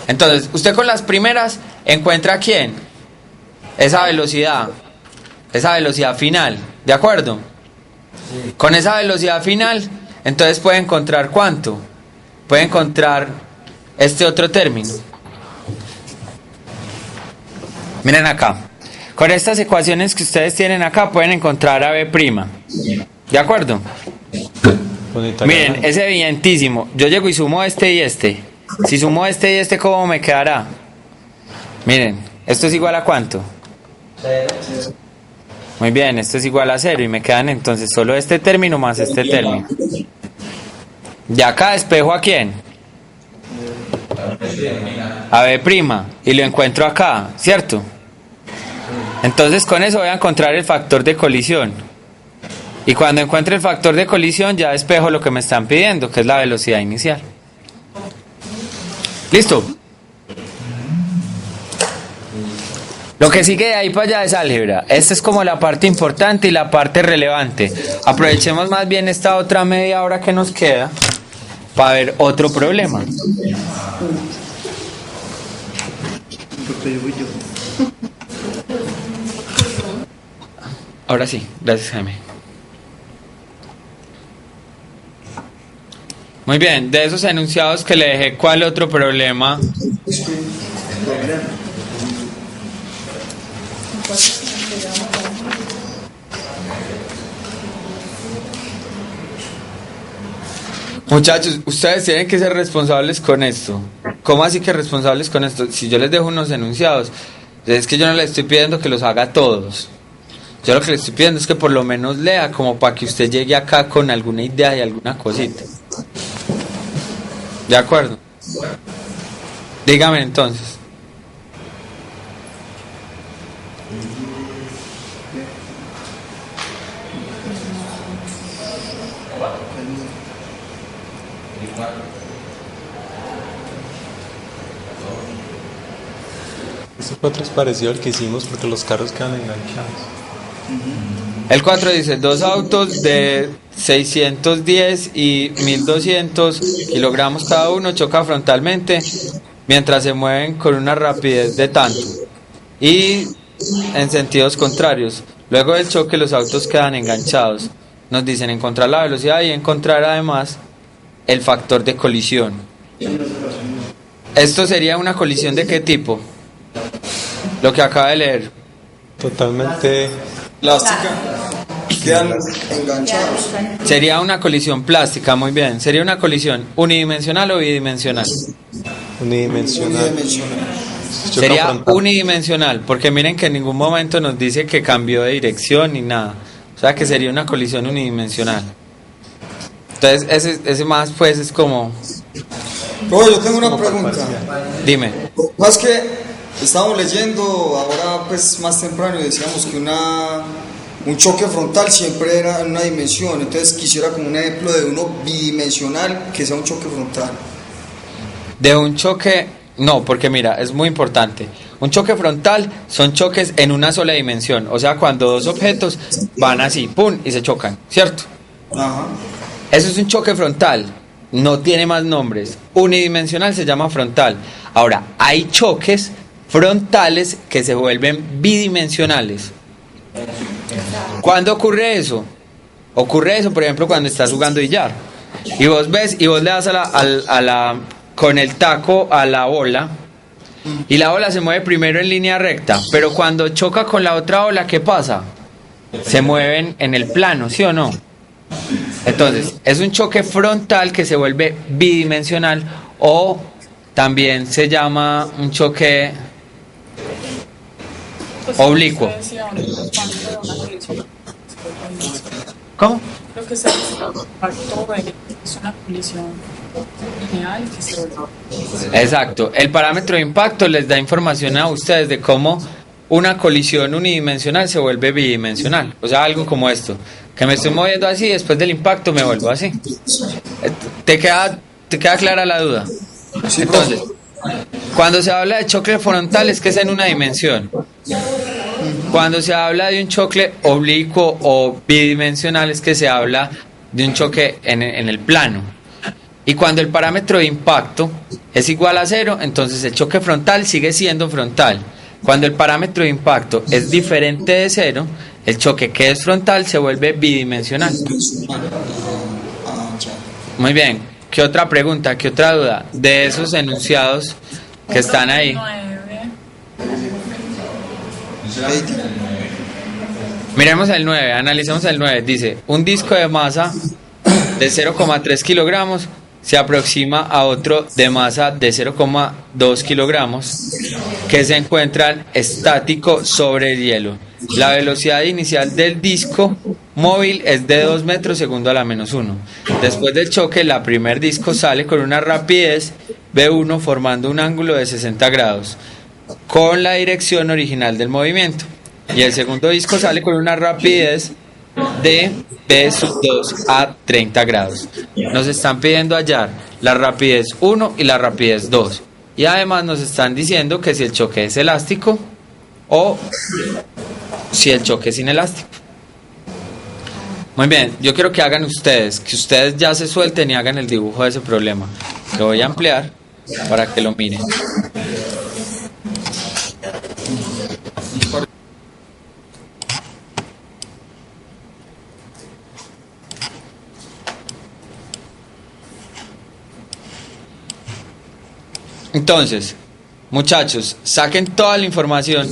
Entonces, usted con las primeras encuentra quién? Esa velocidad final, ¿de acuerdo? Con esa velocidad final, entonces puede encontrar ¿cuánto? Puede encontrar este otro término. Miren acá. Con estas ecuaciones que ustedes tienen acá pueden encontrar a B'. ¿De acuerdo? Bonita Miren, gana. es evidentísimo. Yo llego y sumo este y este. Si sumo este y este, ¿cómo me quedará? Miren, esto es igual a ¿cuánto? 0. Muy bien, esto es igual a 0 y me quedan entonces solo este término más este término. De acá despejo ¿a quién? A B' y lo encuentro acá, ¿cierto? Entonces con eso voy a encontrar el factor de colisión. Y cuando encuentre el factor de colisión ya despejo lo que me están pidiendo, que es la velocidad inicial. ¿Listo? Lo que sigue de ahí para allá es álgebra. Esta es como la parte importante y la parte relevante. Aprovechemos más bien esta otra media hora que nos queda para ver otro problema. Ahora sí, gracias Jaime. Muy bien, de esos enunciados que le dejé, ¿cuál otro problema? Muchachos, ustedes tienen que ser responsables con esto. ¿Cómo así que responsables con esto? Si yo les dejo unos enunciados, es que yo no les estoy pidiendo que los haga todos. Yo lo que le estoy pidiendo es que por lo menos lea, como para que usted llegue acá con alguna idea y alguna cosita. ¿De acuerdo? Dígame entonces. Este 4 es parecido al que hicimos porque los carros quedan enganchados. El 4 dice, dos autos de 610 y 1200 kilogramos cada uno chocan frontalmente mientras se mueven con una rapidez de tanto y en sentidos contrarios. Luego del choque los autos quedan enganchados. Nos dicen encontrar la velocidad y encontrar además el factor de colisión. ¿Esto sería una colisión de qué tipo? Lo que acaba de leer. Totalmente. Plástica. Quedan enganchados. Sería una colisión plástica, muy bien. ¿Sería una colisión unidimensional o bidimensional? Unidimensional. Choca Sería frontal. unidimensional, porque miren que en ningún momento nos dice que cambió de dirección ni nada. O sea que sería una colisión unidimensional. Entonces ese más pues es como... Yo tengo una pregunta. Dime. Más que estábamos leyendo ahora pues más temprano y decíamos que un choque frontal siempre era en una dimensión. Entonces quisiera como un ejemplo de uno bidimensional que sea un choque frontal. De un choque, no, porque mira, es muy importante. Un choque frontal son choques en una sola dimensión. O sea, cuando dos objetos van así, pum, y se chocan, ¿cierto? Ajá. Eso es un choque frontal. No tiene más nombres. Unidimensional se llama frontal. Ahora, hay choques frontales que se vuelven bidimensionales. ¿Cuándo ocurre eso? Ocurre eso, por ejemplo, cuando estás jugando billar. Y vos ves, y vos le das con el taco a la bola, y la bola se mueve primero en línea recta, pero cuando choca con la otra bola, ¿qué pasa? Se mueven en el plano, ¿sí o no? Entonces, es un choque frontal que se vuelve bidimensional, o también se llama un choque oblicuo. ¿Cómo? Lo que se impacto es una colisión lineal que se vuelve. Exacto. El parámetro de impacto les da información a ustedes de cómo una colisión unidimensional se vuelve bidimensional. O sea, algo como esto. Que me estoy moviendo así, después del impacto me vuelvo así. ¿Te queda clara la duda? Sí, Entonces, cuando se habla de choque frontal es que es en una dimensión. Cuando se habla de un choque oblicuo o bidimensional es que se habla de un choque en el plano. Y cuando el parámetro de impacto es igual a 0, entonces el choque frontal sigue siendo frontal. Cuando el parámetro de impacto es diferente de 0, el choque que es frontal se vuelve bidimensional. Muy bien. ¿Qué otra pregunta? ¿Qué otra duda? De esos enunciados que están ahí. 9. Miremos el 9, analicemos el 9. Dice, un disco de masa de 0,3 kilogramos se aproxima a otro de masa de 0,2 kilogramos que se encuentran estático sobre el hielo. La velocidad inicial del disco móvil es de 2 metros segundo a la menos 1. Después del choque, la primer disco sale con una rapidez V1 formando un ángulo de 60 grados con la dirección original del movimiento. Y el segundo disco sale con una rapidez de V2 a 30 grados. Nos están pidiendo hallar la rapidez 1 y la rapidez 2. Y además nos están diciendo que si el choque es elástico o si el choque es inelástico. Muy bien, yo quiero que hagan ustedes, que ustedes ya se suelten y hagan el dibujo de ese problema, que voy a ampliar para que lo miren. Entonces, muchachos, saquen toda la información.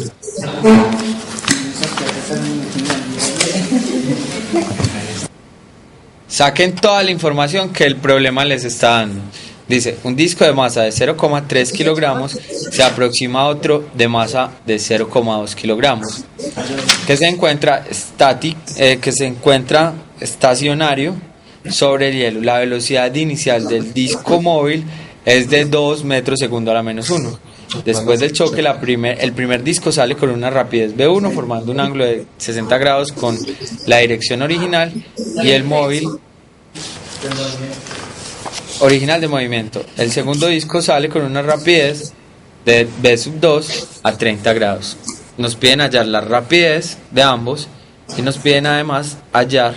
Saquen toda la información que el problema les está dando. Dice, un disco de masa de 0,3 kilogramos se aproxima a otro de masa de 0,2 kilogramos que se encuentra estacionario sobre el hielo. La velocidad inicial del disco móvil es de 2 metros segundo a la menos 1. Después del choque, el primer disco sale con una rapidez V1 formando un ángulo de 60 grados con la dirección original y el móvil original de movimiento. El segundo disco sale con una rapidez de V2 a 30 grados. Nos piden hallar la rapidez de ambos y nos piden además hallar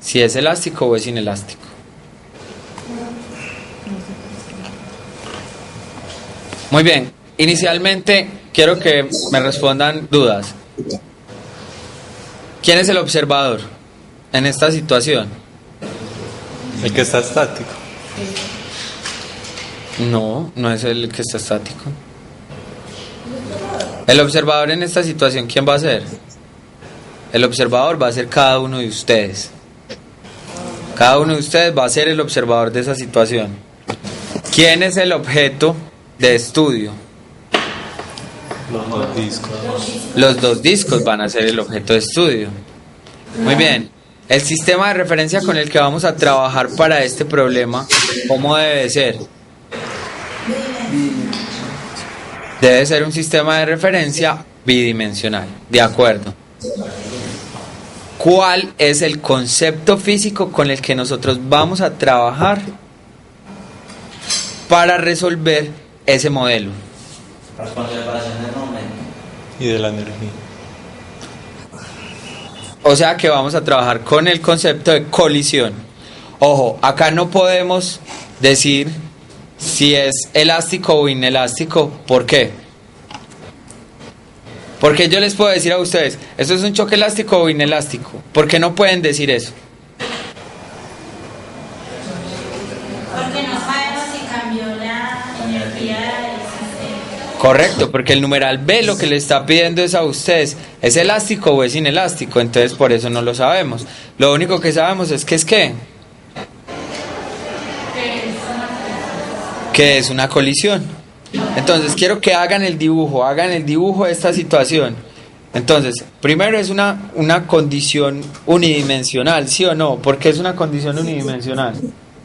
si es elástico o es inelástico. Muy bien, inicialmente quiero que me respondan dudas. ¿Quién es el observador en esta situación? El que está estático. No, no es el que está estático. El observador en esta situación, ¿quién va a ser? El observador va a ser cada uno de ustedes. Cada uno de ustedes va a ser el observador de esa situación. ¿Quién es el objeto de estudio? Los dos discos. Los dos discos van a ser el objeto de estudio. Muy bien. El sistema de referencia con el que vamos a trabajar para este problema, ¿cómo debe ser? Debe ser un sistema de referencia bidimensional. De acuerdo. ¿Cuál es el concepto físico con el que nosotros vamos a trabajar para resolver ese modelo? La conservación del momento. Y de la energía. O sea que vamos a trabajar con el concepto de colisión. Ojo, acá no podemos decir si es elástico o inelástico. ¿Por qué? Porque yo les puedo decir a ustedes, ¿esto es un choque elástico o inelástico? ¿Por qué no pueden decir eso? Porque no sabemos si cambió la energía del sistema. Correcto, porque el numeral B lo que le está pidiendo es a ustedes, ¿es elástico o es inelástico? Entonces por eso no lo sabemos. Lo único que sabemos es que es ¿qué? Que es una colisión. Entonces quiero que hagan el dibujo de esta situación. Entonces, primero es una condición unidimensional, ¿sí o no? ¿Por qué es una condición unidimensional?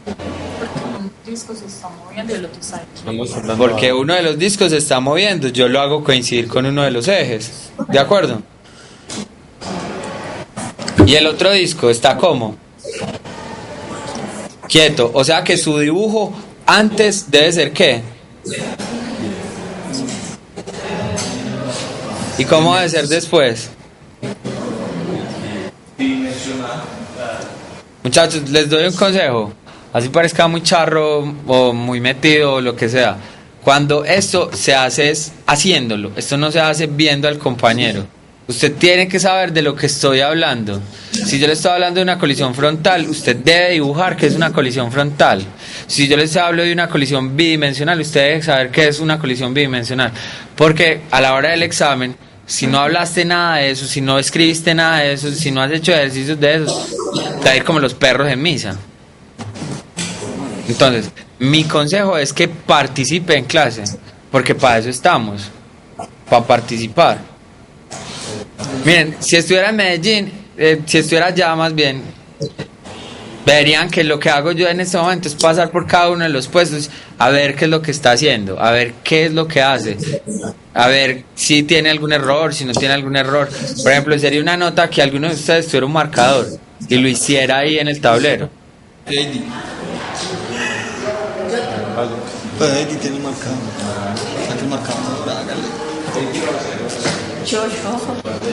Porque un disco se está moviendo y el otro está ahí. Porque uno de los discos se está moviendo, yo lo hago coincidir con uno de los ejes, ¿de acuerdo? Y el otro disco está como quieto, o sea que su dibujo antes debe ser ¿qué? ¿Y cómo debe ser después? Dimensional. Muchachos, les doy un consejo, así parezca muy charro o muy metido o lo que sea. Cuando esto se hace es haciéndolo, esto no se hace viendo al compañero. Usted tiene que saber de lo que estoy hablando. Si yo le estoy hablando de una colisión frontal, usted debe dibujar qué es una colisión frontal. Si yo les hablo de una colisión bidimensional, usted debe saber qué es una colisión bidimensional. Porque a la hora del examen, si no hablaste nada de eso, si no escribiste nada de eso, si no has hecho ejercicios de eso, te va a ir como los perros en misa. Entonces, mi consejo es que participe en clase, porque para eso estamos, para participar. Miren, si estuviera en Medellín, si estuviera allá más bien, verían que lo que hago yo en este momento es pasar por cada uno de los puestos a ver qué es lo que está haciendo, a ver qué es lo que hace, a ver si tiene algún error, si no tiene algún error. Por ejemplo, sería una nota que alguno de ustedes tuviera un marcador y lo hiciera ahí en el tablero. Heidi. Pues Heidi tiene el marcador. Saca el marcador, hágale.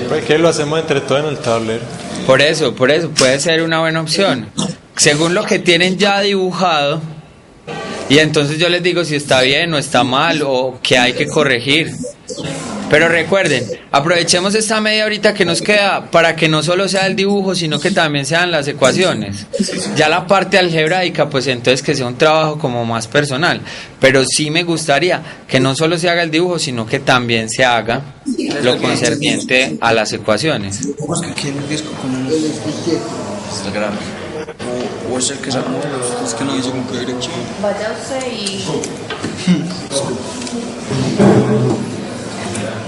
Pues que lo hacemos entre todos en el tablero. Por eso, puede ser una buena opción. Según lo que tienen ya dibujado, y entonces yo les digo si está bien o está mal o qué hay que corregir. Pero recuerden, aprovechemos esta media horita que nos queda para que no solo sea el dibujo, sino que también sean las ecuaciones. Ya la parte algebraica, pues entonces que sea un trabajo como más personal. Pero sí me gustaría que no solo se haga el dibujo, sino que también se haga lo concerniente a las ecuaciones. Busca aquí en el disco con el Instagram. O es el que sacó. Es que no dice con qué dirección. Vaya usted y...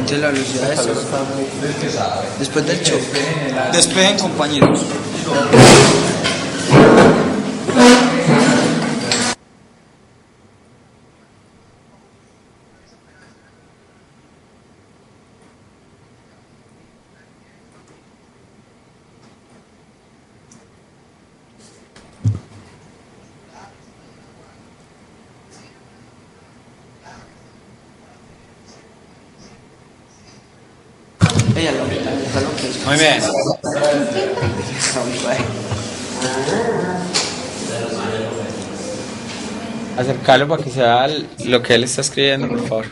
De la velocidad de esto. Después del choque. Despejen, compañeros. Muy bien. Acercarlo para que se vea lo que él está escribiendo, por favor.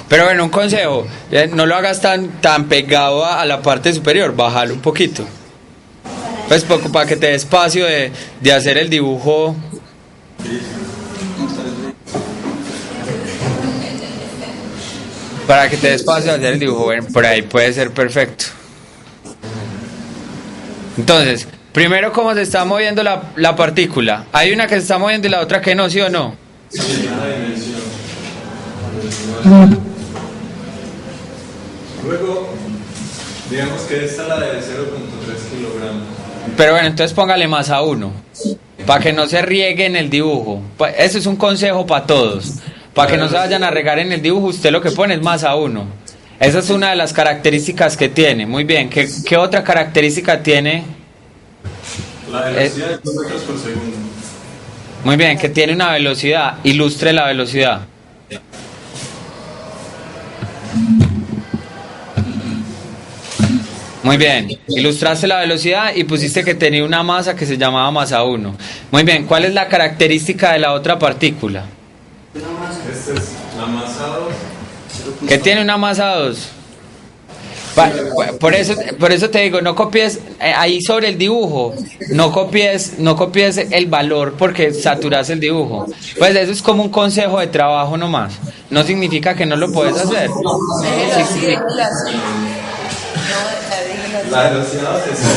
Pero bueno, un consejo, no lo hagas tan pegado a la parte superior, bájalo un poquito. Pues poco para que te dé espacio de hacer el dibujo. Para que te dé espacio de hacer el dibujo, bueno, por ahí puede ser perfecto. Entonces, primero, ¿cómo se está moviendo la partícula? Hay una que se está moviendo y la otra que no, ¿sí o no? Sí, la dimensión. Luego, digamos que esta es la de 0.3 kilogramos. Pero bueno, entonces póngale masa 1, para que no se riegue en el dibujo. Eso es un consejo para todos. Para que no se vayan a regar en el dibujo, usted lo que pone es masa 1. Esa es una de las características que tiene. Muy bien, ¿qué otra característica tiene? La velocidad de kilómetros por segundo. Muy bien, que tiene una velocidad. Ilustre la velocidad. Muy bien, ilustraste la velocidad y pusiste que tenía una masa que se llamaba masa 1. Muy bien, ¿cuál es la característica de la otra partícula? Esta es la masa 2. Que tiene una masa 2. Por eso te digo, no copies ahí sobre el dibujo, no copies el valor porque saturas el dibujo. Pues eso es como un consejo de trabajo nomás. No significa que no lo puedes hacer. La velocidad es 0.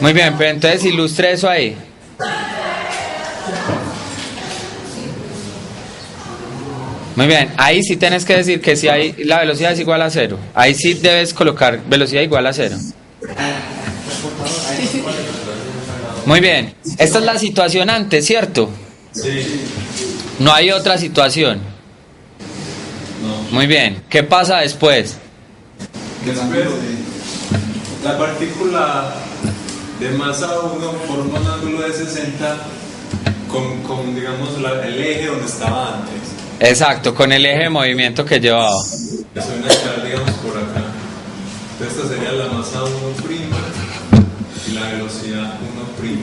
Muy bien, pero entonces ilustre eso ahí. Muy bien, ahí sí tienes que decir que si hay la velocidad es igual a 0. Ahí sí debes colocar velocidad igual a 0. Muy bien, esta es la situación antes, ¿cierto? Sí. No hay otra situación. Muy bien, ¿qué pasa después? Después, la partícula de masa 1 forma un ángulo de 60 con digamos, el eje donde estaba antes. Exacto, con el eje de movimiento que llevaba. Eso viene a quedar, digamos, por acá. Entonces esta sería la masa 1' y la velocidad 1'.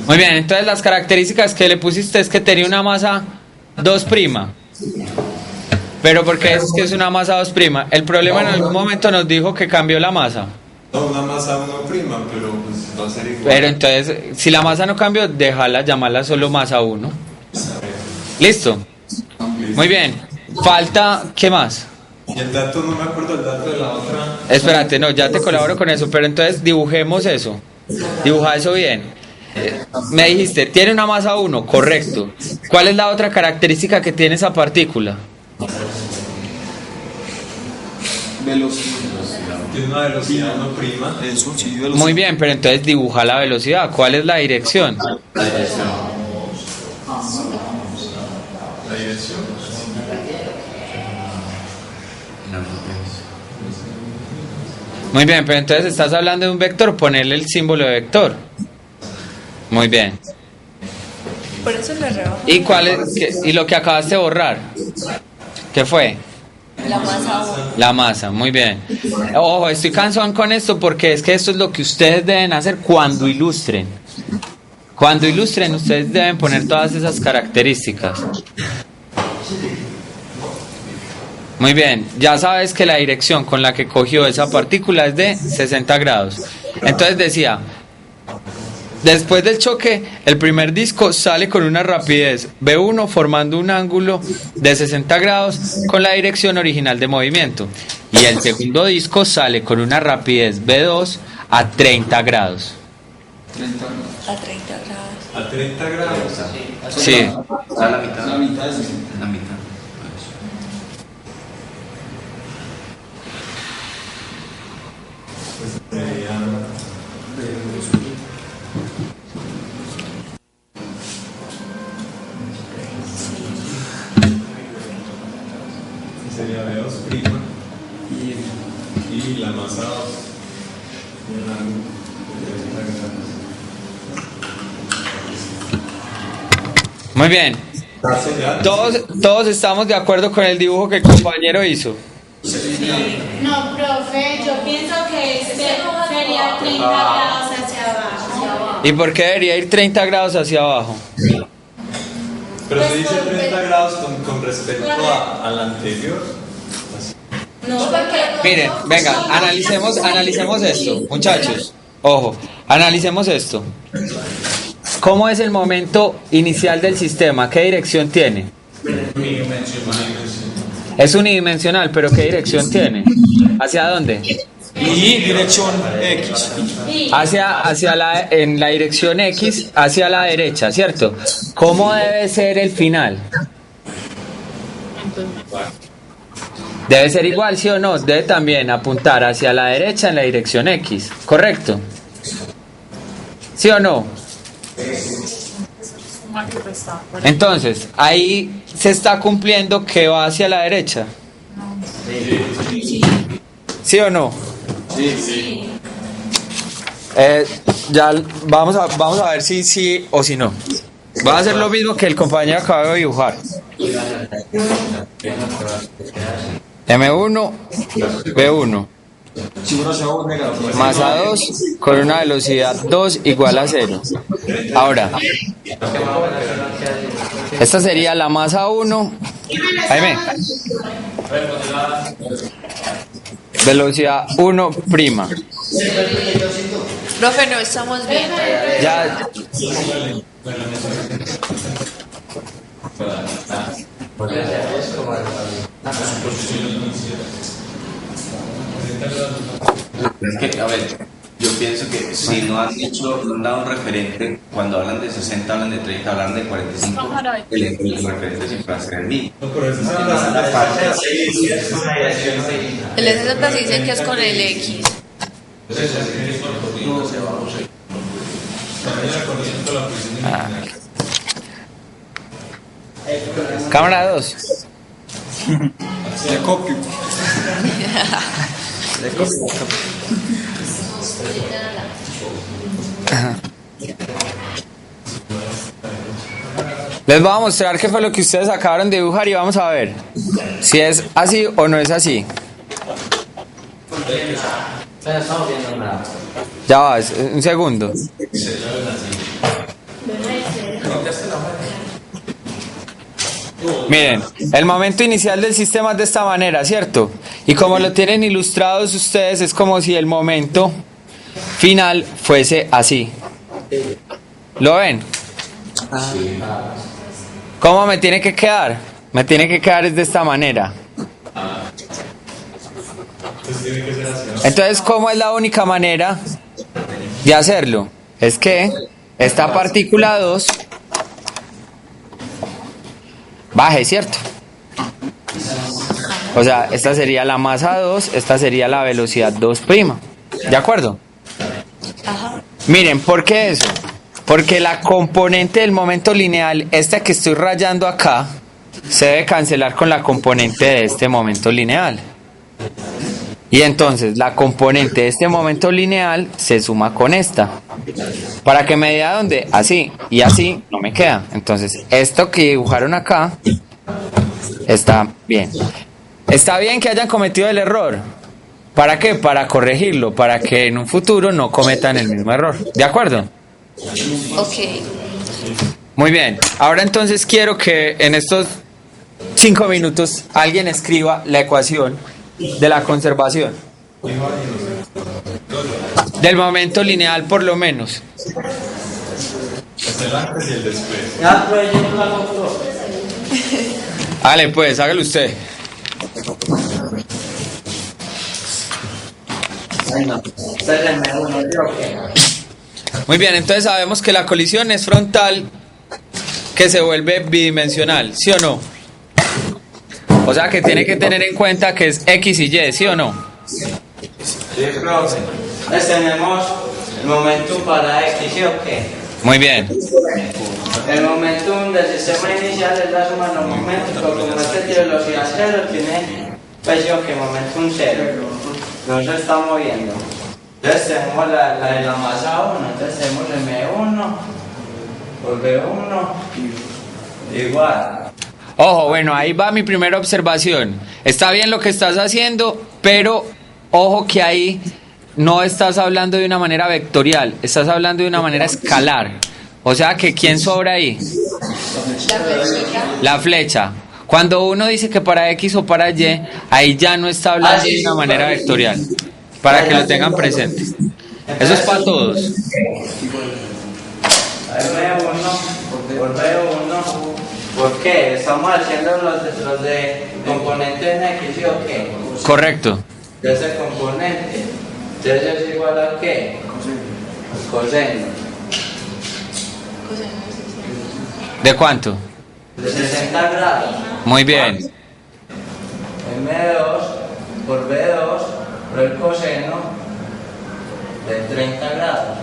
Muy bien, entonces las características que le pusiste es que tenía una masa 2'. Pero ¿por qué es que es una masa 2'? El problema en algún momento nos dijo que cambió la masa. No, una masa 1', pero pues va a ser igual. Pero entonces, si la masa no cambió, déjala, llamarla solo masa 1. ¿Listo? Muy bien. Falta, ¿qué más? Y el dato, no me acuerdo el dato de la otra. Espérate, no, ya te colaboro con eso, pero entonces dibujemos eso. Dibuja eso bien. Me dijiste, tiene una masa 1, correcto. ¿Cuál es la otra característica que tiene esa partícula? Velocidad. Tiene una velocidad 1'. Eso, sí, velocidad. Muy bien, pero entonces dibuja la velocidad. ¿Cuál es la dirección? La dirección. Muy bien, pero entonces estás hablando de un vector, ponerle el símbolo de vector. Muy bien. Por eso le rebajo. ¿Y cuál es, y lo que acabaste de borrar? ¿Qué fue? La masa 1. La masa, muy bien. Ojo, estoy cansado con esto porque es que esto es lo que ustedes deben hacer cuando ilustren. Cuando ilustren, ustedes deben poner todas esas características. Muy bien, ya sabes que la dirección con la que cogió esa partícula es de 60 grados. Entonces decía, después del choque, el primer disco sale con una rapidez V1 formando un ángulo de 60 grados con la dirección original de movimiento. Y el segundo disco sale con una rapidez V2 a 30 grados. A 30 grados. A 30 grados. Sí. A la mitad. La mitad es La mitad. Sería V2' y la masa 2. Muy bien. Todos estamos de acuerdo con el dibujo que el compañero hizo. No, profe, yo pienso que sería 30 grados hacia abajo. ¿Y por qué debería ir 30 grados hacia abajo? Pero se dice 30 grados con respecto al anterior. No, porque Miren, venga, analicemos esto, muchachos. Ojo, analicemos esto. ¿Cómo es el momento inicial del sistema? ¿Qué dirección tiene? Es unidimensional, pero ¿qué dirección tiene? ¿Hacia dónde? y dirección X. En la dirección X, hacia la derecha, ¿cierto? ¿Cómo debe ser el final? Debe ser igual, ¿sí o no? Debe también apuntar hacia la derecha en la dirección X, ¿correcto? ¿Sí o no? Entonces, ahí se está cumpliendo que va hacia la derecha. ¿Sí o no? Sí. Ya vamos a ver si sí o si no. Va a hacer lo mismo que el compañero acaba de dibujar. M1, B1. Masa 2 con una velocidad 2 igual a 0. Ahora, esta sería la masa 1. Jaime. Velocidad 1'. Profe, no estamos bien. Ya. Es que, a ver, Yo pienso que si no han dado un referente, cuando hablan de 60, hablan de 30, hablan de 45, el referente siempre va a ser el mismo. El de 60 sí dice que es con el X. Cámara 2. Le copio. Les voy a mostrar qué fue lo que ustedes acabaron de dibujar y vamos a ver si es así o no es así. Pero estamos viendo nada. Ya va, un segundo. Miren, el momento inicial del sistema es de esta manera, ¿cierto? Y como lo tienen ilustrados ustedes, es como si el momento final fuese así. ¿Lo ven? ¿Cómo me tiene que quedar? Me tiene que quedar es de esta manera. Entonces, ¿cómo es la única manera de hacerlo? Es que esta partícula 2 baje, ¿cierto? O sea, esta sería la masa 2, esta sería la velocidad 2'. ¿De acuerdo? Ajá. Miren, ¿por qué eso? Porque la componente del momento lineal, esta que estoy rayando acá, se debe cancelar con la componente de este momento lineal. Y entonces la componente de este momento lineal se suma con esta. Para que me dé a dónde, así y así no me queda. Entonces esto que dibujaron acá está bien. Está bien que hayan cometido el error. ¿Para qué? Para corregirlo, para que en un futuro no cometan el mismo error. ¿De acuerdo? Ok. Muy bien. Ahora entonces quiero que en estos 5 minutos alguien escriba la ecuación de la conservación del momento lineal, por lo menos. Es el antes y el después. Ya, pues yo no la compro. Dale, pues, hágalo usted. Bueno, espérenme uno, yo que. Muy bien, entonces sabemos que la colisión es frontal, que se vuelve bidimensional, ¿sí o no? O sea que tiene que tener en cuenta que es X y Y, ¿sí o no? Sí, profe. Entonces tenemos el momentum para X, ¿sí o qué? Muy bien. El momentum del sistema inicial es la suma de los momentos, pero como este tiene velocidad cero, tiene, pues ¿sí o qué? Momentum cero. No se está moviendo. Entonces tenemos la de la masa 1, entonces tenemos M1 por B1 igual. Ojo, bueno, ahí va mi primera observación. Está bien lo que estás haciendo, pero ojo que ahí no estás hablando de una manera vectorial, estás hablando de una manera escalar. O sea que ¿quién sobra ahí? La flechita. La flecha. Cuando uno dice que para X o para Y, ahí ya no está hablando de una manera vectorial. Para que lo tengan presente. Eso es para todos. M1 por B1. ¿Por qué? Estamos haciendo los de componente en X, ¿sí o qué? Correcto. De ese componente. Entonces es igual a qué? Coseno. ¿De cuánto? De 60 grados. Muy bien. M2 por B2 por el coseno de 30 grados.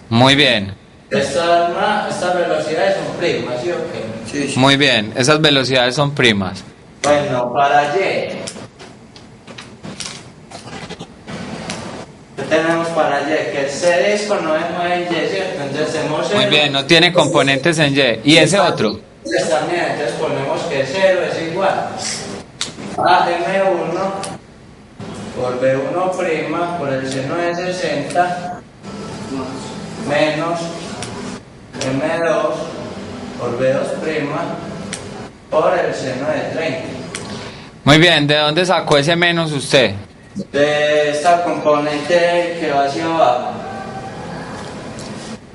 Muy bien. Estas velocidades son primas, ¿sí o qué? Sí. Muy bien. Esas velocidades son primas. Bueno, para Y. ¿Qué tenemos para Y? Que el C disco no es en Y, ¿cierto? Entonces tenemos Muy bien, no tiene componentes en Y. ¿Y ese otro? También, entonces ponemos que 0 es igual a M1 por B1' por el seno de 60 menos M2 por B2' por el seno de 30. Muy bien, ¿de dónde sacó ese menos usted? De esta componente que va hacia abajo.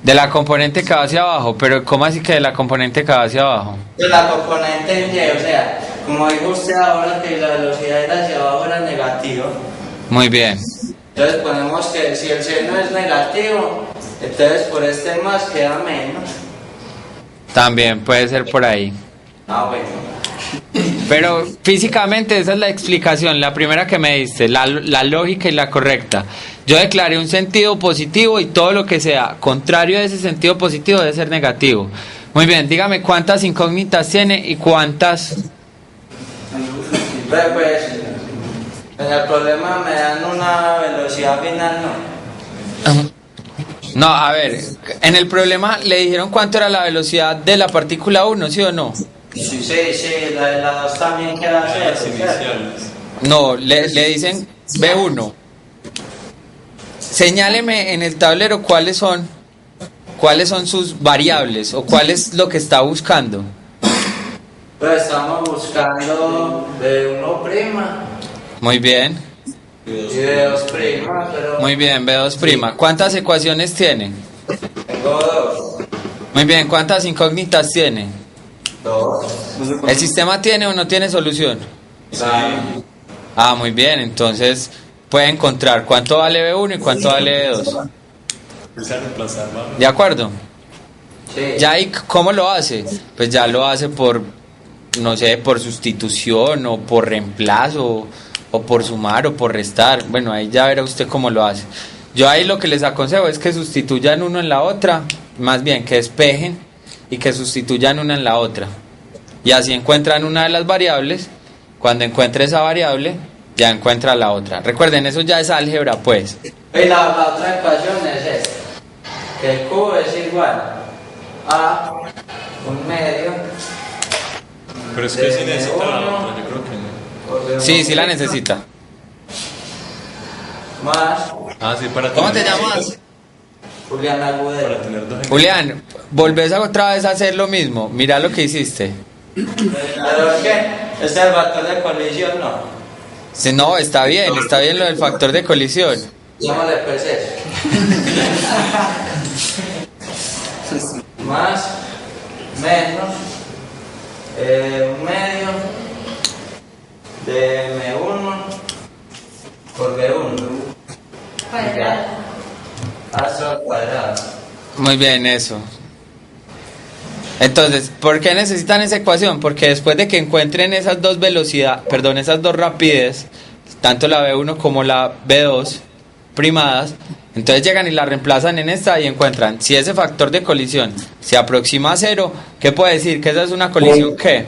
De la componente que va hacia abajo, pero ¿cómo así que de la componente que va hacia abajo? De la componente en Y, o sea, como dijo usted ahora que la velocidad era hacia abajo era negativa. Muy bien. Entonces ponemos que si el seno es negativo, entonces por este más queda menos. También puede ser por ahí. Ah, bueno. Pero físicamente esa es la explicación, la primera que me diste, la lógica y la correcta. Yo declaré un sentido positivo y todo lo que sea contrario a ese sentido positivo debe ser negativo. Muy bien, dígame cuántas incógnitas tiene y cuántas... Pues, en el problema me dan una velocidad final, ¿no? No, a ver, en el problema le dijeron cuánto era la velocidad de la partícula 1, ¿sí o no? Sí, la de la 2 también queda Las cero. iniciales. No, le dicen B1. Señáleme en el tablero cuáles son sus variables o cuál es lo que está buscando. Pues estamos buscando de 1'. Muy bien, Y de 2', pero muy bien, B2'. ¿Cuántas ecuaciones tiene? tengo 2. Muy bien, ¿cuántas incógnitas tiene? 2. ¿El sistema tiene o no tiene solución? Ah, muy bien, entonces puede encontrar cuánto vale B1 y cuánto vale B2. Empieza a reemplazar, ¿vale? ¿De acuerdo? Sí. Ya, ¿y cómo lo hace? Pues ya lo hace por, no sé, por sustitución o por reemplazo o por sumar o por restar. Bueno, ahí ya verá usted cómo lo hace. Yo ahí lo que les aconsejo es que sustituyan uno en la otra, más bien que despejen y que sustituyan una en la otra. Y así encuentran una de las variables. Cuando encuentre esa variable, ya encuentra la otra. Recuerden, eso ya es álgebra, pues. Y la otra ecuación es esta. Que Q es igual a 1/2. Pero es que sí necesita la otra, yo creo que no. Sí, sí la necesita. Más Ah, sí, para ¿Cómo te tener- llamas? Julián Agudelo. Para tener dos Julián, volvés a otra vez a hacer lo mismo. Mira lo que hiciste. ¿Pero qué? ¿Es el factor de colisión? No. Sí, no, está bien lo del factor de colisión. Llámale pues eso. Más, menos, 1/2 de M1 por B1. Cuadrado. Hasta al cuadrado. Muy bien, eso. Entonces, ¿por qué necesitan esa ecuación? Porque después de que encuentren esas dos esas dos rapidez, tanto la B1 como la B2 primadas, entonces llegan y la reemplazan en esta y encuentran si ese factor de colisión se aproxima a 0, ¿qué puede decir? Que esa es una colisión ¿qué?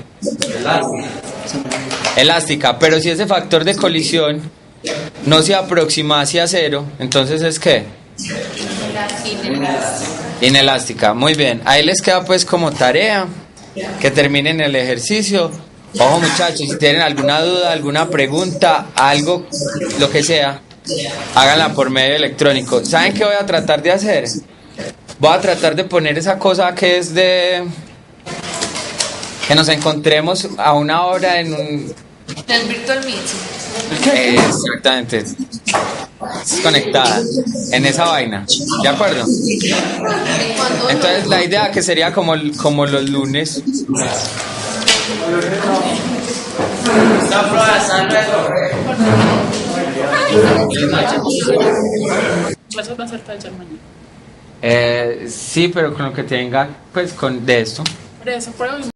Elástica. Pero si ese factor de colisión no se aproxima hacia 0, entonces ¿es qué? Inelástica. Muy bien, ahí les queda pues como tarea que terminen el ejercicio. Ojo muchachos, si tienen alguna duda, alguna pregunta, algo, lo que sea, háganla por medio electrónico. ¿Saben qué voy a tratar de hacer? Voy a tratar de poner esa cosa que es de... que nos encontremos a una hora en un... El Virtual Meet. Exactamente. Conectada en esa vaina. ¿De acuerdo? Entonces la idea que sería como los lunes. Esta prueba está luego. Eso va a ser taller mañana. Sí, pero con lo que tenga, pues con de esto. Por eso, prueba